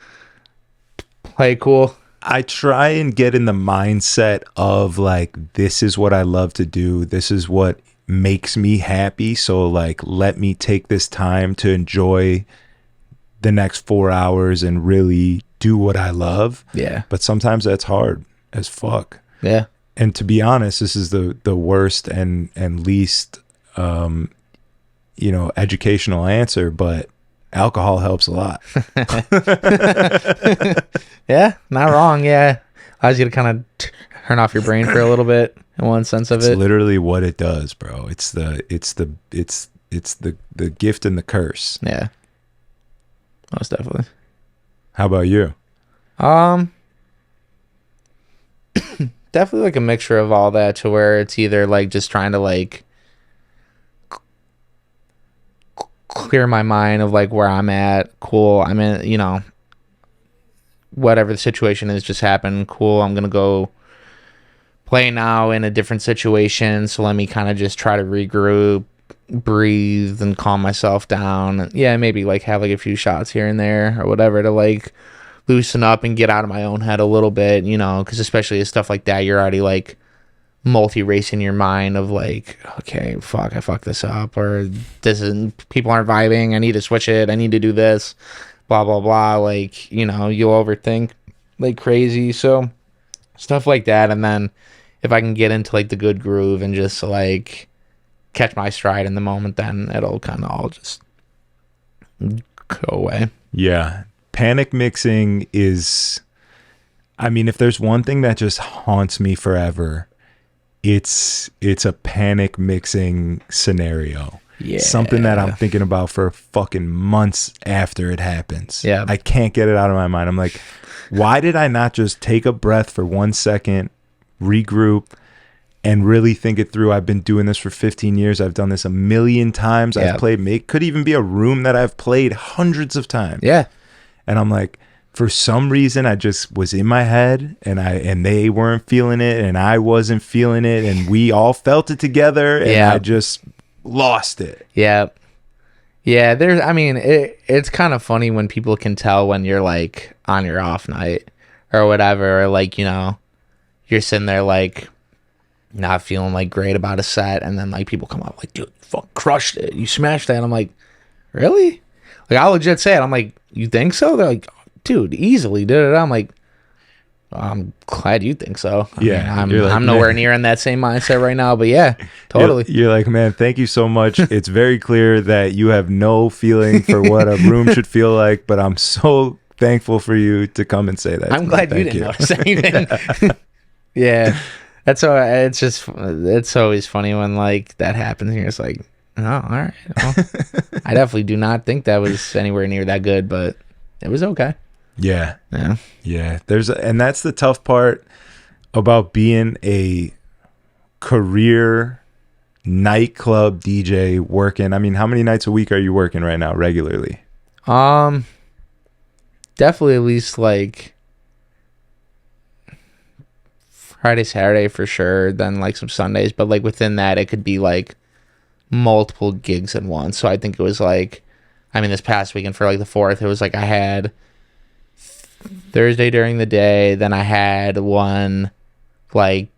play cool?
I try and get in the mindset of like, this is what I love to do, this is what makes me happy, so like let me take this time to enjoy the next 4 hours and really do what I love. Yeah. But sometimes that's hard as fuck. Yeah. And to be honest, this is the worst and least educational answer, but alcohol helps a lot.
Yeah, not wrong. Yeah. Allows you to kind of turn off your brain for a little bit in one sense of it.
It's literally what it does, bro. It's the gift and the curse.
Yeah. Most definitely.
How about you?
Definitely like a mixture of all that, to where it's either like just trying to like clear my mind of like where I'm at. Cool. I mean, you know, whatever the situation is just happened. Cool. I'm going to go play now in a different situation. So let me kind of just try to regroup, breathe, and calm myself down. Yeah, maybe like have like a few shots here and there or whatever to like loosen up and get out of my own head a little bit, you know, because especially with stuff like that, you're already like multi-racing your mind of like, okay, fuck, I fucked this up, or this isn't, people aren't vibing, I need to switch it, I need to do this, blah blah blah. Like, you know, you'll overthink like crazy. So stuff like that. And then if I can get into like the good groove and just like catch my stride in the moment, then it'll kind of all just go away.
Yeah. Panic mixing is, I mean, if there's one thing that just haunts me forever, it's a panic mixing scenario.
Yeah.
Something that I'm thinking about for fucking months after it happens.
Yeah.
I can't get it out of my mind. I'm like, why did I not just take a breath for 1 second, regroup, and really think it through? I've been doing this for 15 years. I've done this a million times.
Yeah.
I've played, it could even be a room that I've played hundreds of times.
Yeah.
And I'm like, for some reason, I just was in my head, and they weren't feeling it, and I wasn't feeling it, and we all felt it together, and I just lost it.
Yeah. Yeah, it's kind of funny when people can tell when you're like on your off night or whatever, or like, you know, you're sitting there like not feeling like great about a set, and then like people come up like, dude, you fucking crushed it, you smashed that. And I'm like, really? Like, I'll legit say it. I'm like, you think so? They're like, dude, easily did it. I'm like, I'm glad you think so.
Yeah,
I'm nowhere near in that same mindset right now, but yeah, totally.
You're like, man, thank you so much. It's very clear that you have no feeling for what a room should feel like, but I'm so thankful for you to come and say that.
I'm glad you didn't notice anything. Yeah, it's always funny when like that happens and you're just like, oh, all right. Well, I definitely do not think that was anywhere near that good, but it was okay.
Yeah.
Yeah.
And that's the tough part about being a career nightclub DJ working. I mean, how many nights a week are you working right now regularly?
Definitely at least like Friday, Saturday for sure. Then like some Sundays, but like within that, it could be like multiple gigs in one. So I think it was like, I mean, this past weekend for like the 4th, it was like I had Thursday during the day, then I had one like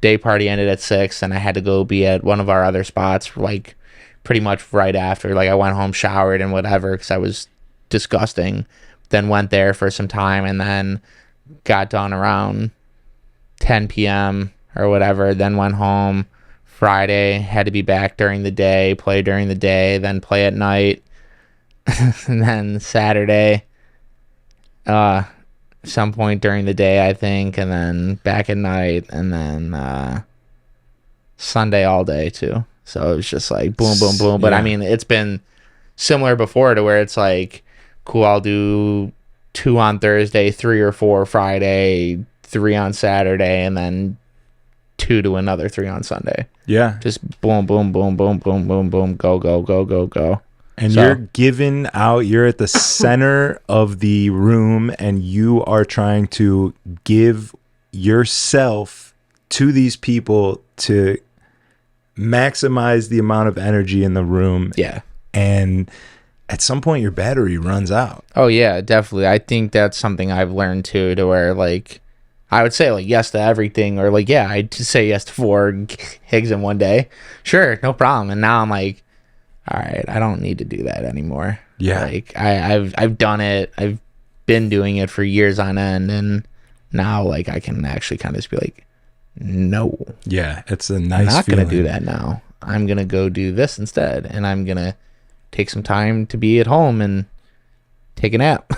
day party ended at 6, and I had to go be at one of our other spots like pretty much right after. Like I went home, showered and whatever because I was disgusting, then went there for some time, and then got done around 10 p.m. or whatever, then went home. Friday had to be back during the day, play during the day, then play at night. And then Saturday some point during the day, I think, and then back at night, and then Sunday all day too. So it was just like boom, boom, boom. But I mean, it's been similar before to where it's like, cool, I'll do 2 on Thursday, 3 or 4 Friday, 3 on Saturday, and then 2 to another 3 on Sunday.
Yeah.
Just boom, boom, boom, boom, boom, boom, boom, go, go, go, go, go.
And you're giving out, you're at the center of the room, and you are trying to give yourself to these people to maximize the amount of energy in the room.
Yeah.
And at some point your battery runs out.
Oh yeah, definitely. I think that's something I've learned too, to where like I would say like yes to everything, or like, yeah, I'd just say yes to 4 gigs in one day. Sure, no problem. And now I'm like, all right, I don't need to do that anymore.
Yeah.
Like I've done it. I've been doing it for years on end, and now like I can actually kind of just be like, no.
Yeah, it's a nice
I'm not
feeling.
gonna do that now. I'm gonna go do this instead, and I'm gonna take some time to be at home and take a nap.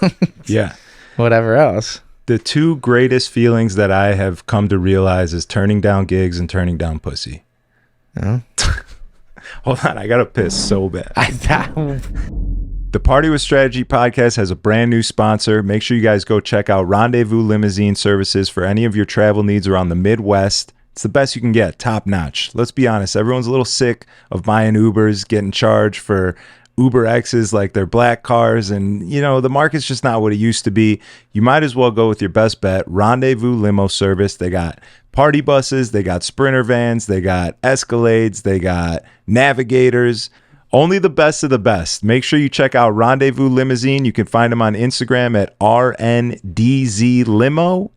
Yeah.
Whatever else.
The 2 greatest feelings that I have come to realize is turning down gigs and turning down pussy.
Oh.
Hold on, I gotta piss so bad. The Party with Strategy podcast has a brand new sponsor. Make sure you guys go check out Rendezvous Limousine Services for any of your travel needs around the Midwest. It's the best you can get, top notch. Let's be honest, everyone's a little sick of buying Ubers, getting charged for Uber X's like they're black cars, and you know, the market's just not what it used to be. You might as well go with your best bet, Rendezvous Limo Service. They got party buses, they got Sprinter vans, they got Escalades, they got Navigators. Only the best of the best. Make sure you check out Rendezvous Limousine. You can find them on Instagram at RNDZ Limo,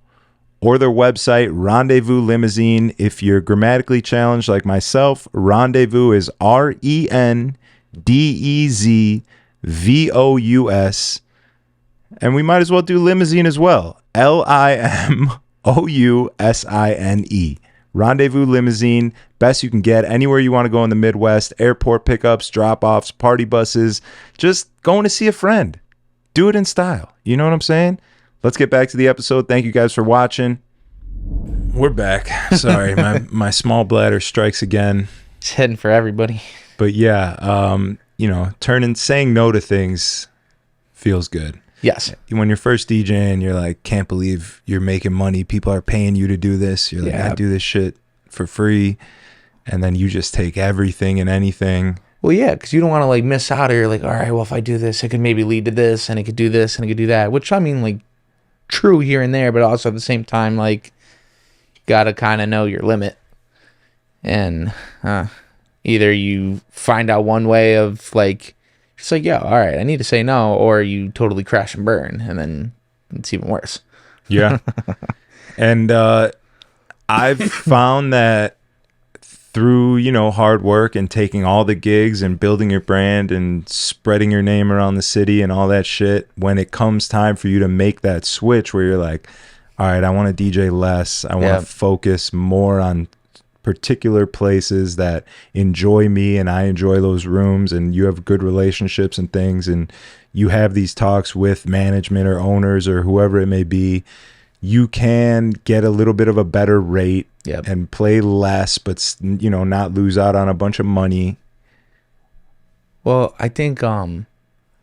or their website, Rendezvous Limousine. If you're grammatically challenged like myself, Rendezvous is RENDEZVOUS. And we might as well do limousine as well. LIMOUSINE. Rendezvous Limousine. Best you can get anywhere you want to go in the Midwest. Airport pickups, drop-offs, party buses. Just going to see a friend. Do it in style. You know what I'm saying? let's get back to the episode. Thank you guys for watching. We're back. Sorry, my small bladder strikes again.
It's heading for everybody.
But yeah, saying no to things feels good.
Yes.
When you're first DJing, you're like, can't believe you're making money. People are paying you to do this. You're like, I do this shit for free. And then you just take everything and anything.
Well, yeah, because you don't want to like miss out, or you're like, all right, well, if I do this, it could maybe lead to this, and it could do this, and it could do that. Which, I mean, like, true here and there, but also at the same time, like, you gotta kind of know your limit. And either you find out one way of like, it's like, yeah, all right, I need to say no, or you totally crash and burn, and then it's even worse.
Yeah. And I've found that through, hard work and taking all the gigs and building your brand and spreading your name around the city and all that shit, when it comes time for you to make that switch where you're like, all right, I want to DJ less. I want to focus more on particular places that enjoy me and I enjoy those rooms, and you have good relationships and things, and you have these talks with management or owners or whoever it may be, you can get a little bit of a better rate and play less, but not lose out on a bunch of money.
Well, I think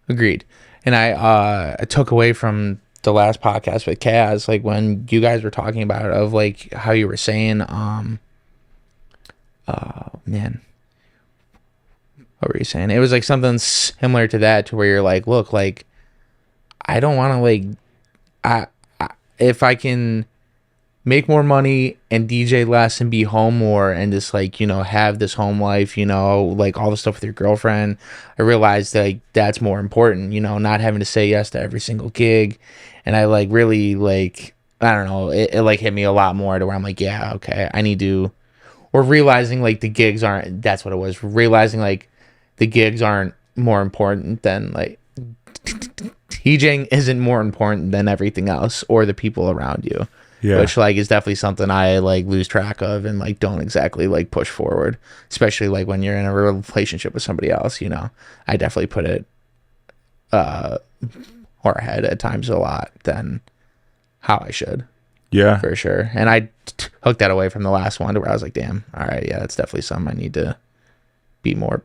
agreed. And I took away from the last podcast with Kaz, like when you guys were talking about it, of like how you were saying man, what were you saying? It was like something similar to that, to where you're like, look, like, I don't want to, like, if I can make more money and DJ less and be home more and just like, have this home life, like all the stuff with your girlfriend, I realized that, like, that's more important, not having to say yes to every single gig. And I like really, like, I don't know, it like hit me a lot more to where I'm like, yeah, okay, I need to, or realizing like the gigs aren't, that's what it was, realizing like the gigs aren't more important than, like, DJing isn't more important than everything else or the people around you. Yeah. Which, like, is definitely something I like lose track of and like don't exactly like push forward, especially like when you're in a relationship with somebody else. I definitely put it or ahead at times a lot than how I should.
Yeah,
for sure. And I took that away from the last one to where I was like, damn, all right, yeah, that's definitely something I need to be more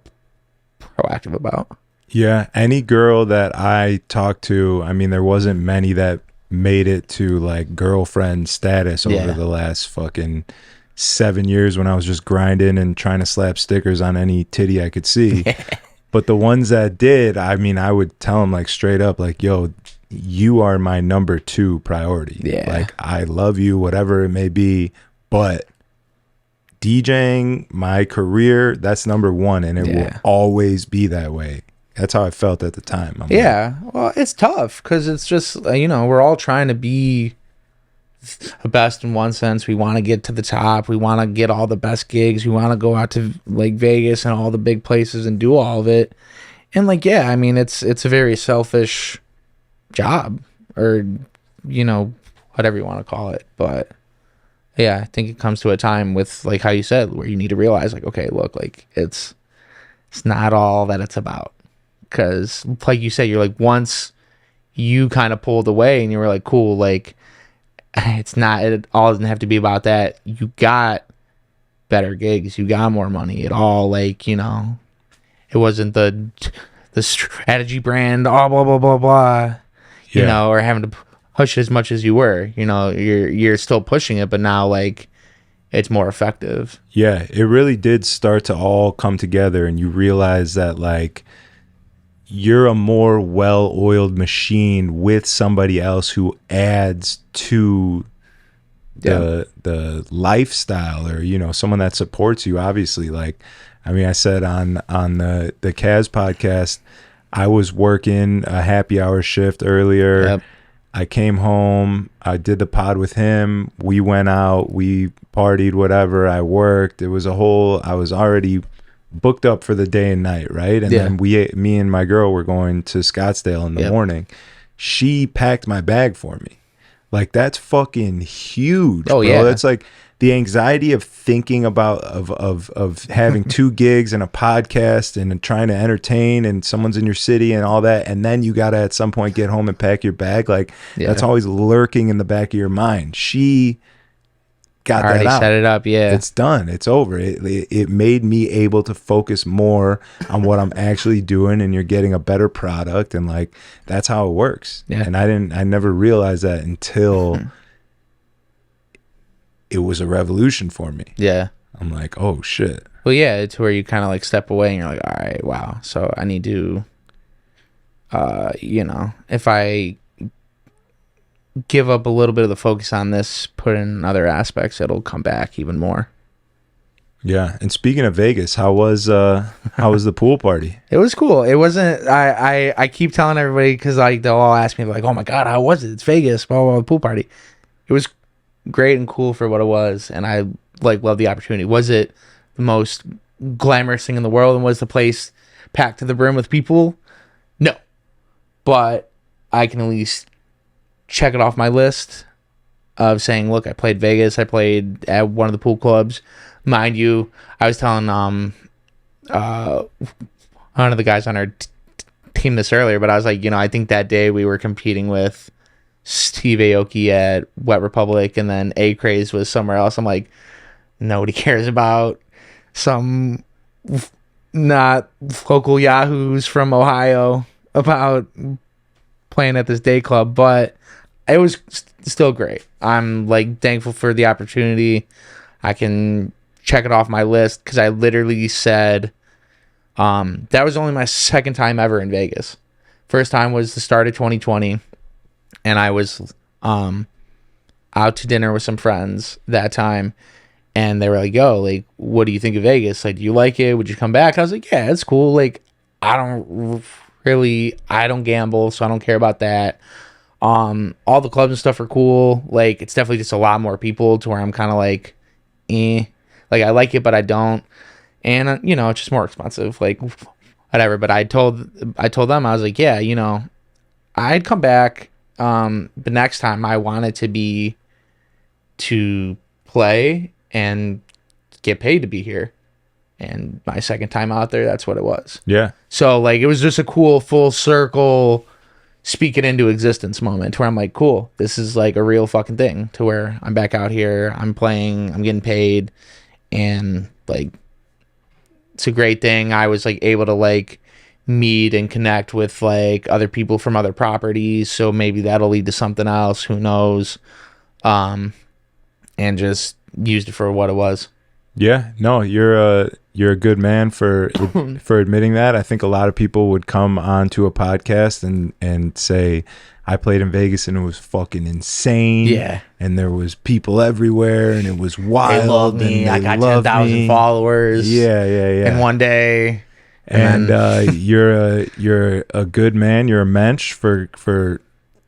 proactive about.
Yeah, any girl that I talked to, I mean, there wasn't many that made it to like girlfriend status over the last fucking 7 years when I was just grinding and trying to slap stickers on any titty I could see. But the ones that did, I mean, I would tell them like straight up, like, yo, you are my number 2 priority. Yeah. Like, I love you, whatever it may be, but DJing, my career, that's number 1, and it will always be that way. That's how I felt at the time.
Well, it's tough because it's just, we're all trying to be the best in one sense. We want to get to the top. We want to get all the best gigs. We want to go out to like Vegas and all the big places and do all of it. And like, yeah, I mean, it's a very selfish job, or, whatever you want to call it. But yeah, I think it comes to a time with, like how you said, where you need to realize, like, okay, look, like it's not all that it's about. Because like you said, you're like, once you kind of pulled away and you were like, cool, like, it all doesn't have to be about that. You got better gigs, you got more money. It all, like, it wasn't the strategy brand, blah blah blah blah, or having to push it as much as you were. You're still pushing it, but now, like, it's more effective.
Yeah, it really did start to all come together, and you realize that, like, you're a more well-oiled machine with somebody else who adds to the lifestyle, or someone that supports you, obviously. Like, I mean, I said on the Kaz podcast, I was working a happy hour shift earlier. I came home, I did the pod with him, we went out, we partied, whatever, I worked. It was I was already booked up for the day and night, right? And then me and my girl were going to Scottsdale in the morning. She packed my bag for me. Like, that's fucking huge, bro. That's like, the anxiety of thinking about of having 2 gigs and a podcast and trying to entertain, and someone's in your city and all that, and then you gotta at some point get home and pack your bag. Like that's always lurking in the back of your mind. She got
already
that out.
set it up. Yeah,
It's done. It's over. It made me able to focus more on what I'm actually doing, and you're getting a better product, and like that's how it works.
Yeah.
And I never realized that until it was a revolution for me.
Yeah.
I'm like, oh shit.
Well, yeah, it's where you kind of like step away and you're like, all right, wow. So I need to, if I give up a little bit of the focus on this, put in other aspects, it'll come back even more.
Yeah. And speaking of Vegas, how was the pool party?
It was cool. It wasn't. I keep telling everybody because like they'll all ask me like, oh my god, how was it? It's Vegas, blah blah blah, pool party. It was great and cool for what it was, and I like love the opportunity. Was it the most glamorous thing in the world, and was the place packed to the brim with people? No, but I can at least check it off my list of saying, look, I played Vegas. I played at one of the pool clubs. Mind you, I was telling one of the guys on our team this earlier, but I was like, I think that day we were competing with Steve Aoki at Wet Republic, and then A Craze was somewhere else. I'm like, nobody cares about some not local yahoos from Ohio about playing at this day club, but it was still great. I'm like thankful for the opportunity. I can check it off my list because I literally said that was only my second time ever in Vegas. First time was the start of 2020, and I was out to dinner with some friends that time, and they were like, yo, like, what do you think of Vegas? Like, do you like it? Would you come back? I was like, yeah, it's cool. Like, I don't gamble, so I don't care about that. All the clubs and stuff are cool. Like, it's definitely just a lot more people to where I'm kind of like, like I like it, but I don't. And it's just more expensive, like whatever. But I told them, I was like, yeah, I'd come back. But next time I wanted to be to play and get paid to be here. And my second time out there, that's what it was.
Yeah.
So like it was just a cool full circle speak it into existence moment where I'm like, cool, this is like a real fucking thing, to where I'm back out here, I'm playing, I'm getting paid, and like it's a great thing. I was like able to like meet and connect with like other people from other properties, so maybe that'll lead to something else, who knows. And just used it for what it was.
Yeah, no, you're a good man for admitting that. I think a lot of people would come onto a podcast and say, I played in Vegas and it was fucking insane.
Yeah. And
there was people everywhere and it was wild.
They loved me.
And
I got 10,000 followers.
Yeah.
In one day.
And you're a good man. You're a mensch for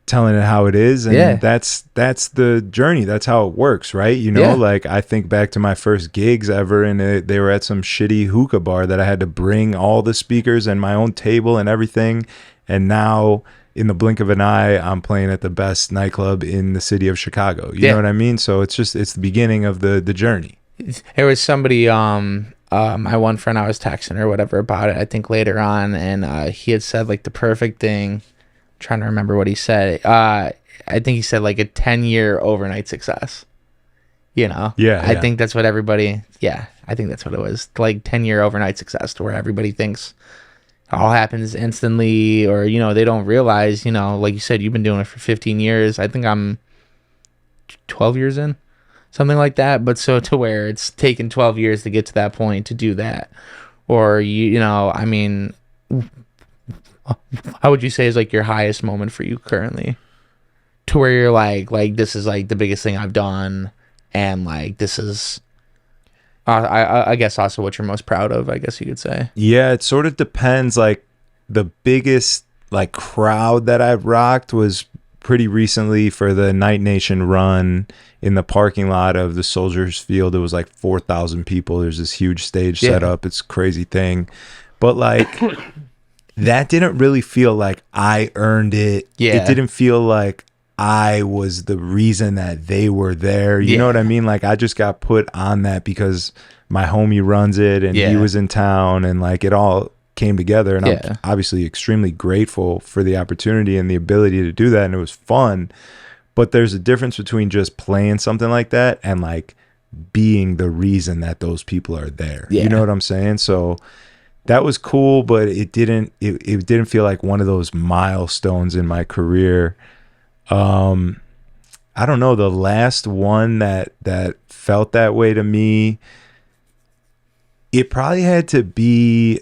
telling it how it is, and that's the journey. That's how it works, right? Like I think back to my first gigs ever, and they were at some shitty hookah bar that I had to bring all the speakers and my own table and everything, and now in the blink of an eye I'm playing at the best nightclub in the city of Chicago. You know what I mean? So it's the beginning of the journey.
There was somebody my one friend, I was texting or whatever about it, I think later on, and he had said like the perfect thing. Trying to remember what he said. I think he said like a 10-year overnight success. I think that's what everybody. Yeah, I think that's what it was. Like 10-year overnight success, to where everybody thinks it all happens instantly, or they don't realize. Like you said, you've been doing it for 15 years. I think I'm 12 years in, something like that. But so to where it's taken 12 years to get to that point to do that, or I mean. How would you say is like your highest moment for you currently, to where you're like this is like the biggest thing I've done, and like this is I guess also what you're most proud of, I guess you could say? Yeah,
it sort of depends. Like the biggest like crowd that I've rocked was pretty recently for the Night Nation run in the parking lot of the Soldiers Field. It was like 4,000 people. There's this huge stage set up. It's a crazy thing, but like that didn't really feel like I earned it. It didn't feel like I was the reason that they were there. You know what I mean? Like, I just got put on that because my homie runs it and he was in town, and like it all came together. And I'm obviously extremely grateful for the opportunity and the ability to do that. And it was fun. But there's a difference between just playing something like that and like being the reason that those people are there. You know what I'm saying? So that was cool, but it didn't feel like one of those milestones in my career. I don't know, the last one that felt that way to me, it probably had to be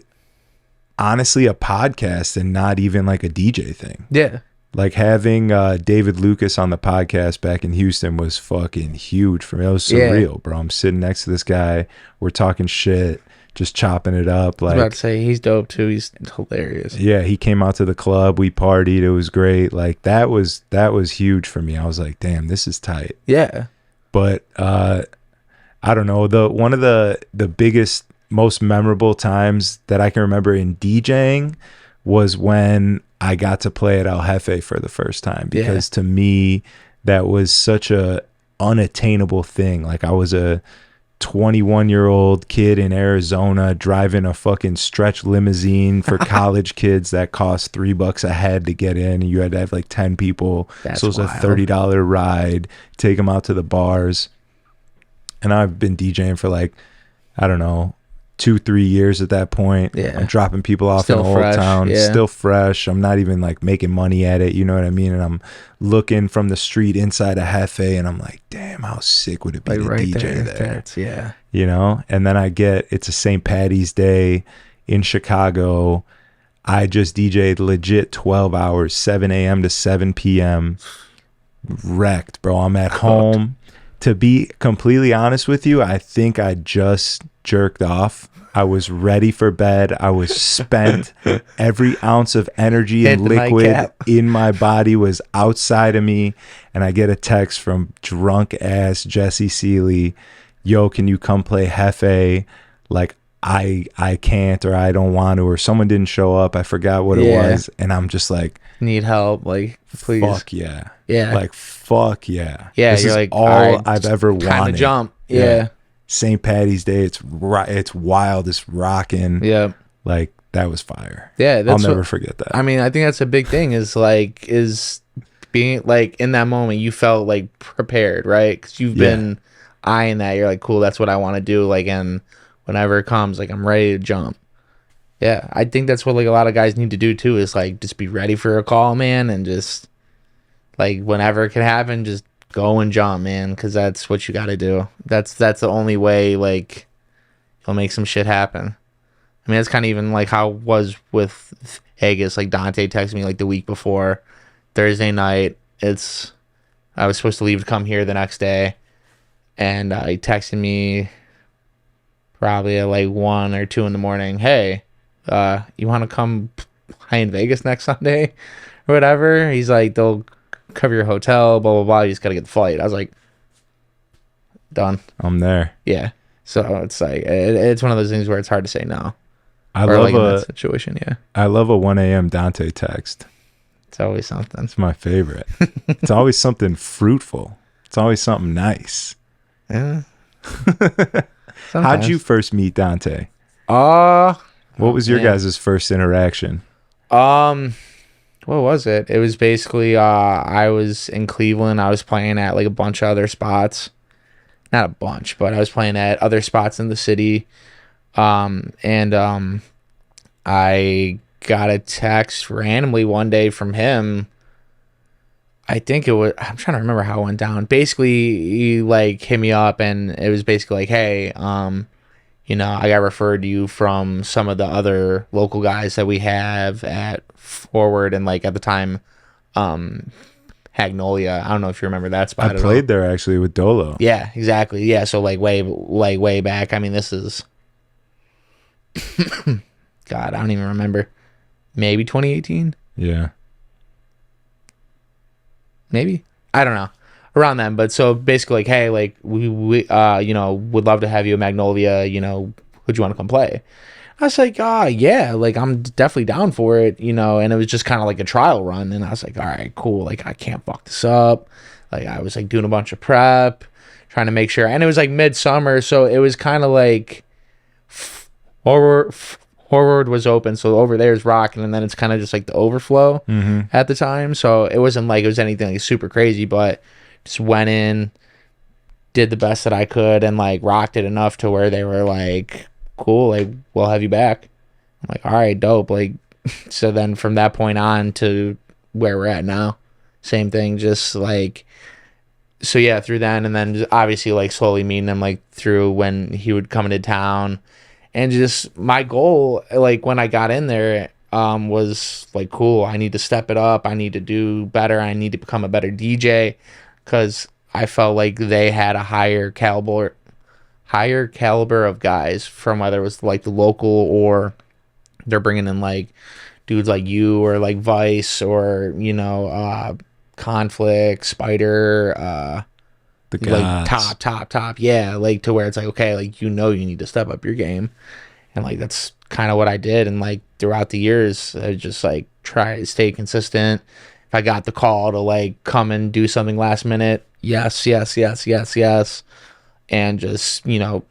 honestly a podcast and not even like a DJ thing.
Yeah.
Like having David Lucas on the podcast back in Houston was fucking huge for me. It was surreal, bro. I'm sitting next to this guy. We're talking shit, just chopping it up. Like,
I was about to say, he's dope too. He's hilarious.
Yeah, he came out to the club. We partied. It was great. Like that was huge for me. I was like, damn, this is tight.
Yeah.
But I don't know. One of the biggest, most memorable times that I can remember in DJing was when I got to play at El Jefe for the first time, because to me that was such a unattainable thing. Like, I was a 21-year-old kid in Arizona driving a fucking stretch limousine for college kids that cost $3 a head to get in, and you had to have like 10 people. So it was a $30 ride, take them out to the bars. And I've been DJing for like, I don't know, 2-3 years at that point. I'm dropping people off in Old Town. Still fresh. I'm not even like making money at it, you know what I mean? And I'm looking from the street inside a Jefe, and I'm like, damn, how sick would it be to DJ there? You know? And then it's a St. Patty's Day in Chicago. I just DJ'd legit 12 hours, 7 a.m. to 7 p.m. Wrecked, bro. I'm at home. To be completely honest with you, I think I just jerked off. I was ready for bed. I was spent. Every ounce of energy and liquid in my body was outside of me. And I get a text from drunk ass Jesse Seeley. Yo, can you come play Jefe? Like, I can't, or I don't want to, or someone didn't show up. I forgot what it was. And I'm just like,
need help. Like, please.
Fuck yeah.
Yeah.
Like, fuck yeah.
Yeah.
This
you're
is
like,
all I've ever wanted.
Time to jump. Yeah.
St. Patty's Day. It's wild. It's rocking.
Yeah.
Like, that was fire.
Yeah.
I'll never forget that.
I mean, I think that's a big thing is being like in that moment, you felt like prepared, right? Because you've been eyeing that. You're like, cool, that's what I want to do. Like, and whenever it comes, like, I'm ready to jump. Yeah. I think that's what like a lot of guys need to do too, is like just be ready for a call, man. And just like whenever it can happen, just go and jump, man, because that's what you got to do. That's the only way like you'll make some shit happen. I mean, that's kind of even like how it was with Vegas. Like, Dante texted me like the week before, Thursday night. I was supposed to leave to come here the next day, and he texted me probably at like 1 or 2 in the morning. Hey, you want to come play in Vegas next Sunday or whatever? He's like, they'll cover your hotel, blah blah blah. You just gotta get the flight. I was like, done. I'm there. Yeah. So it's like it's one of those things where it's hard to say no. I love that situation. Yeah. I love a 1 a.m. Dante text. It's always something. It's my favorite. It's always something fruitful. It's always something nice. Yeah. How'd you first meet Dante? What was your guys' first interaction? What was it? It was basically I was in Cleveland. I was playing at like a bunch of other spots. Not a bunch, but I was playing at other spots in the city. And I got a text randomly one day from him. I think it was, I'm trying to remember how it went down. Basically, he like hit me up, and it was basically like, hey, you know, I got referred to you from some of the other local guys that we have at Forward, and like at the time, Magnolia. I don't know if you remember that spot. I played there actually with Dolo. Yeah, exactly. Yeah, so like way back. I mean, this is God, I don't even remember. Maybe 2018. Yeah. Maybe, I don't know, around then. But so basically, like, hey, like we you know, would love to have you at Magnolia. You know, would you want to come play? I was like, yeah, like I'm definitely down for it, you know. And it was just kind of like a trial run, and I was like, all right, cool. Like I can't fuck this up. Like I was like doing a bunch of prep, trying to make sure, and it was like midsummer, so it was kind of like forward was open, so over there is rocking, and then it's kind of just like the overflow at the time. So it wasn't like it was anything like super crazy, but just went in, did the best that I could, and like rocked it enough to where they were like, cool, like we'll have you back. I'm like, all right, dope. Like so then from that point on to where we're at now, same thing, just like, so yeah, through then, and then just obviously like slowly meeting him like through when he would come into town. And just my goal, like when I got in there, was like, cool, I need to step it up, I need to do better, I need to become a better DJ, because I felt like they had a higher caliber of guys, from whether it was like the local or they're bringing in like dudes like you or like Vice or, you know, Conflict, Spider,
The
like
gods.
top, yeah, like to where it's like, okay, like, you know, you need to step up your game. And like that's kind of what I did. And like throughout the years, I just like try to stay consistent. If I got the call to like come and do something last minute, yes, and just, you know,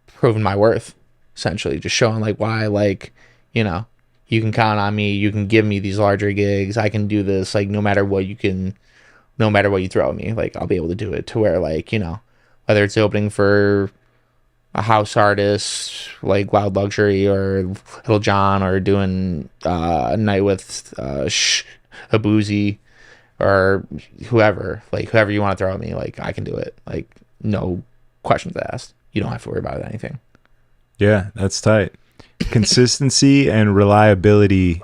proving my worth, essentially just showing like why, like, you know, you can count on me, you can give me these larger gigs, I can do this, like no matter what you throw at me, like I'll be able to do it, to where like, you know, whether it's opening for a house artist like Loud Luxury or Little John, or doing a night with a Boozy or whoever you want to throw at me, like I can do it, like no questions asked. You don't have to worry about anything.
Yeah, that's tight. Consistency and reliability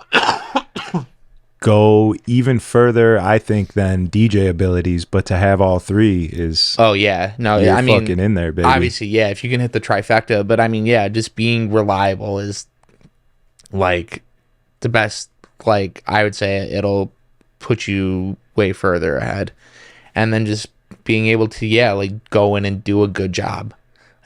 go even further, I think, than DJ abilities, but to have all three is,
oh yeah, no,
you're
I mean,
fucking in there, baby.
obviously, yeah, if you can hit the trifecta, but I mean, yeah, just being reliable is like the best. Like I would say it'll put you way further ahead. And then just being able to, yeah, like go in and do a good job,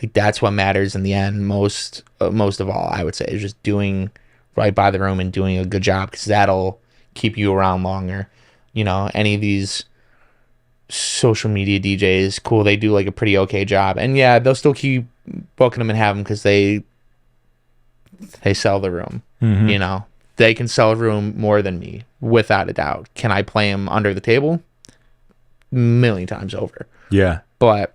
like that's what matters in the end. Most of all, I would say, is just doing right by the room and doing a good job, because that'll keep you around longer. You know, any of these social media DJs, cool, they do like a pretty okay job, and yeah, they'll still keep booking them and have them because they sell the room. You know, they can sell a room more than me, without a doubt. Can I play them under the table? Million times over.
Yeah.
But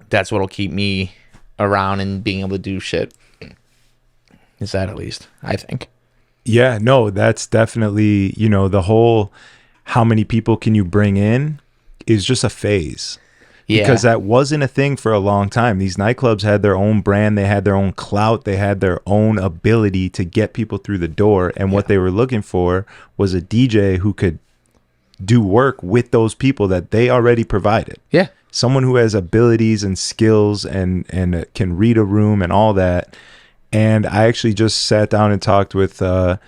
that's what'll keep me around and being able to do shit. Is that, at least, I think.
Yeah, no, that's definitely, you know, the whole how many people can you bring in is just a phase.
Yeah.
Because that wasn't a thing for a long time. These nightclubs had their own brand, they had their own clout, they had their own ability to get people through the door. And what they were looking for was a DJ who could do work with those people that they already provided.
Yeah.
Someone who has abilities and skills and can read a room and all that. And I actually just sat down and talked with a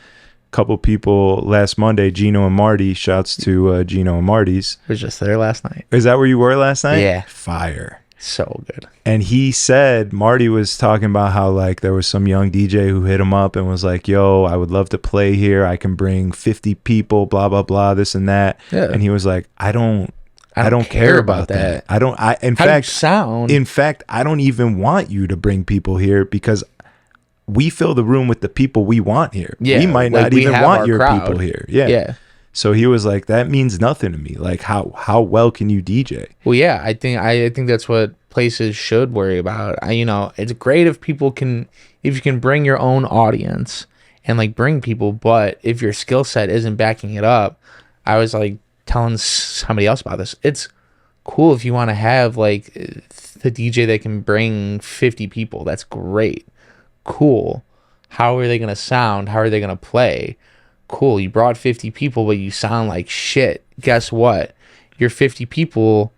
couple people last Monday, Gino and Marty. Shouts to Gino and Marty's.
I was just there last night.
Is that where you were last night?
Yeah.
Fire.
So good.
And he said, Marty was talking about how like there was some young DJ who hit him up and was like, yo, I would love to play here. I can bring 50 people, blah, blah, blah, this and that. Yeah. And he was like, I don't care about that. In fact, I don't even want you to bring people here, because we fill the room with the people we want here.
Yeah,
we might not even want your crowd. People here. Yeah.
Yeah.
So he was like, that means nothing to me. Like how well can you DJ?
Well, yeah, I think that's what places should worry about. You know, it's great if you can bring your own audience and like bring people, but if your skill set isn't backing it up, I was like telling somebody else about this. It's cool if you want to have like the DJ that can bring 50 people. That's great. Cool. How are they going to sound? How are they going to play? Cool. You brought 50 people, but you sound like shit. Guess what? Your 50 people,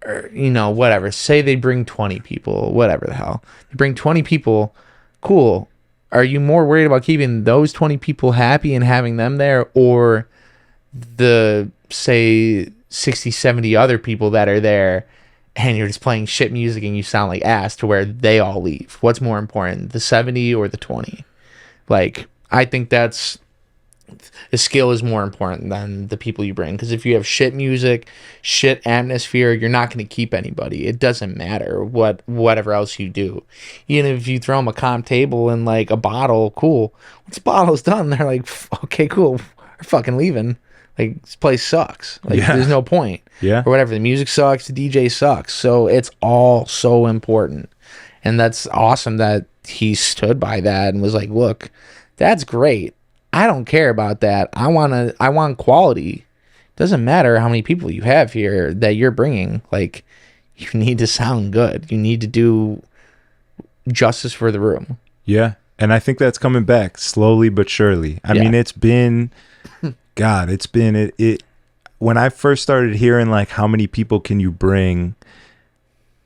or, you know, whatever. Say they bring 20 people, whatever the hell. They bring 20 people. Cool. Are you more worried about keeping those 20 people happy and having them there, or the, say, 60, 70 other people that are there and you're just playing shit music and you sound like ass to where they all leave. What's more important, the 70 or the 20? Like, I think that's the skill is more important than the people you bring, because if you have shit music, shit atmosphere, you're not going to keep anybody. It doesn't matter whatever else you do. Even if you throw them a comp table and like a bottle, cool. Once the bottle's done, they're like, okay, cool, we're fucking leaving. Like, this place sucks. Like, there's no point.
Yeah.
Or whatever. The music sucks, the DJ sucks. So it's all so important. And that's awesome that he stood by that and was like, look, that's great. I don't care about that. I want quality. Doesn't matter how many people you have here that you're bringing. Like, you need to sound good. You need to do justice for the room.
Yeah. And I think that's coming back slowly but surely. I mean, it's been, God, it's been, it when I first started hearing like how many people can you bring,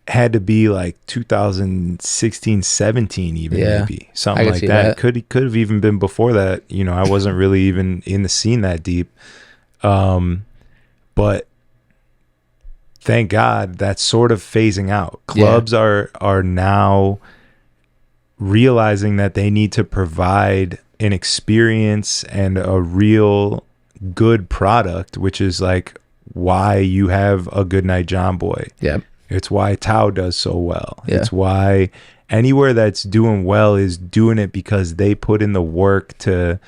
had to be like 2016, 17 even, maybe something like that. Could have even been before that. You know, I wasn't really even in the scene that deep. But thank God that's sort of phasing out. Clubs are now realizing that they need to provide an experience and a real good product, which is like why you have a Good Night John Boy.
Yep.
It's why Tao does so well.
Yeah.
It's why anywhere that's doing well is doing it because they put in the work to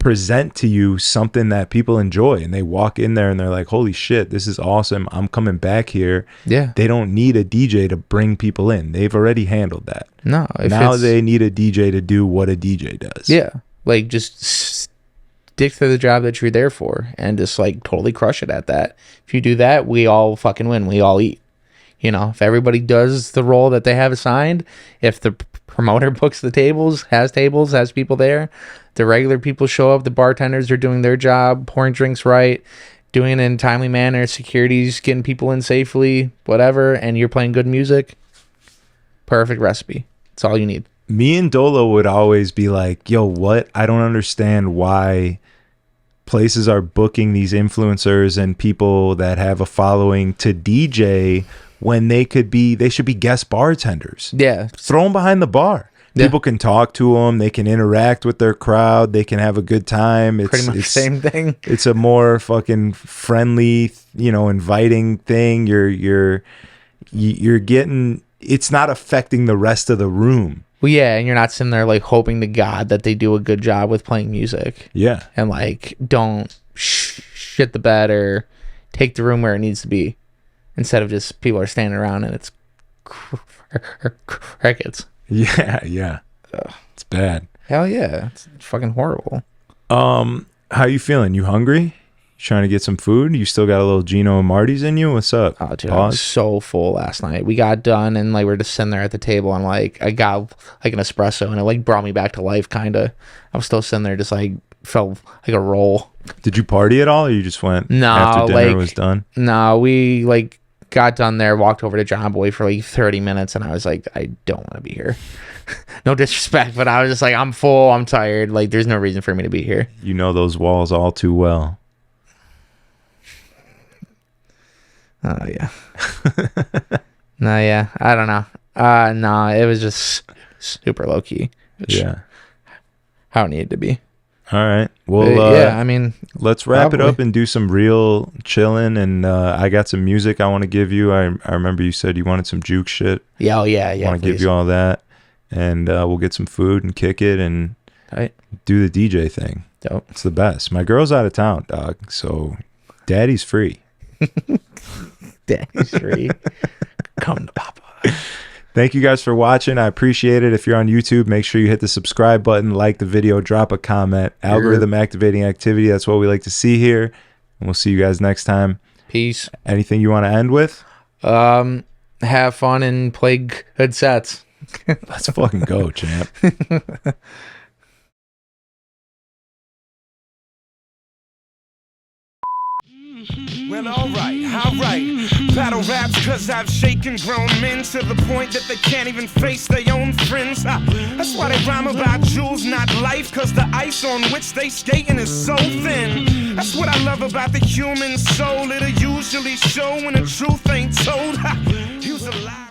present to you something that people enjoy, and they walk in there and they're like, holy shit, this is awesome, I'm coming back here.
Yeah.
They don't need a DJ to bring people in. They've already handled that.
No.
Now they need a DJ to do what a DJ does.
Yeah. Like, just stick to the job that you're there for and just like totally crush it at that. If you do that, we all fucking win. We all eat. You know, if everybody does the role that they have assigned, if the promoter books the tables, has people there, the regular people show up, the bartenders are doing their job, pouring drinks right, doing it in a timely manner, security's getting people in safely, whatever, and you're playing good music, perfect recipe. That's all you need.
Me and Dolo would always be like, yo, what? I don't understand why places are booking these influencers and people that have a following to DJ when they should be guest bartenders.
Yeah.
Throw them behind the bar.
Yeah.
People can talk to them. They can interact with their crowd. They can have a good time.
Pretty much the same thing.
It's a more fucking friendly, inviting thing. You're getting, it's not affecting the rest of the room.
Well, yeah, and you're not sitting there like hoping to God that they do a good job with playing music.
Yeah.
And like, don't shit the bed or take the room where it needs to be. Instead of just people are standing around and it's crickets.
Yeah. It's bad.
Hell yeah. It's fucking horrible.
How you feeling? You hungry? You trying to get some food? You still got a little Gino and Marty's in you? What's up?
Oh, dude, I was so full last night. We got done and like we're just sitting there at the table and like I got like an espresso and it like brought me back to life kind of. I was still sitting there just like felt like a roll.
Did you party at all or you just went
no,
after dinner was done?
No, we like got done there, walked over to John Boy for like 30 minutes and I was like, I don't want to be here. No disrespect, but I was just like, I'm full, I'm tired, like there's no reason for me to be here.
You know those walls all too well.
Oh yeah. No, yeah, I don't know. No, it was just super low key.
Yeah,
how it needed to be.
All right. Well,
yeah, I mean,
let's wrap it up and do some real chilling. And I got some music I want to give you. I remember you said you wanted some juke shit.
Yeah, yeah.
I want to give you all that. And we'll get some food and kick it and do the DJ thing.
Dope.
It's the best. My girl's out of town, dog. So daddy's free.
Daddy's free. Come to Papa.
Thank you guys for watching. I appreciate it. If you're on YouTube, make sure you hit the subscribe button, like the video, drop a comment. Algorithm activating activity. That's what we like to see here. And we'll see you guys next time.
Peace.
Anything you want to end with?
Have fun and play good sets.
Let's fucking go, champ.
Well, alright. Battle raps cause I've shaken grown men to the point that they can't even face their own friends. That's why they rhyme about jewels, not life, cause the ice on which they skating is so thin. That's what I love about the human soul. It'll usually show when the truth ain't told. Use a lie.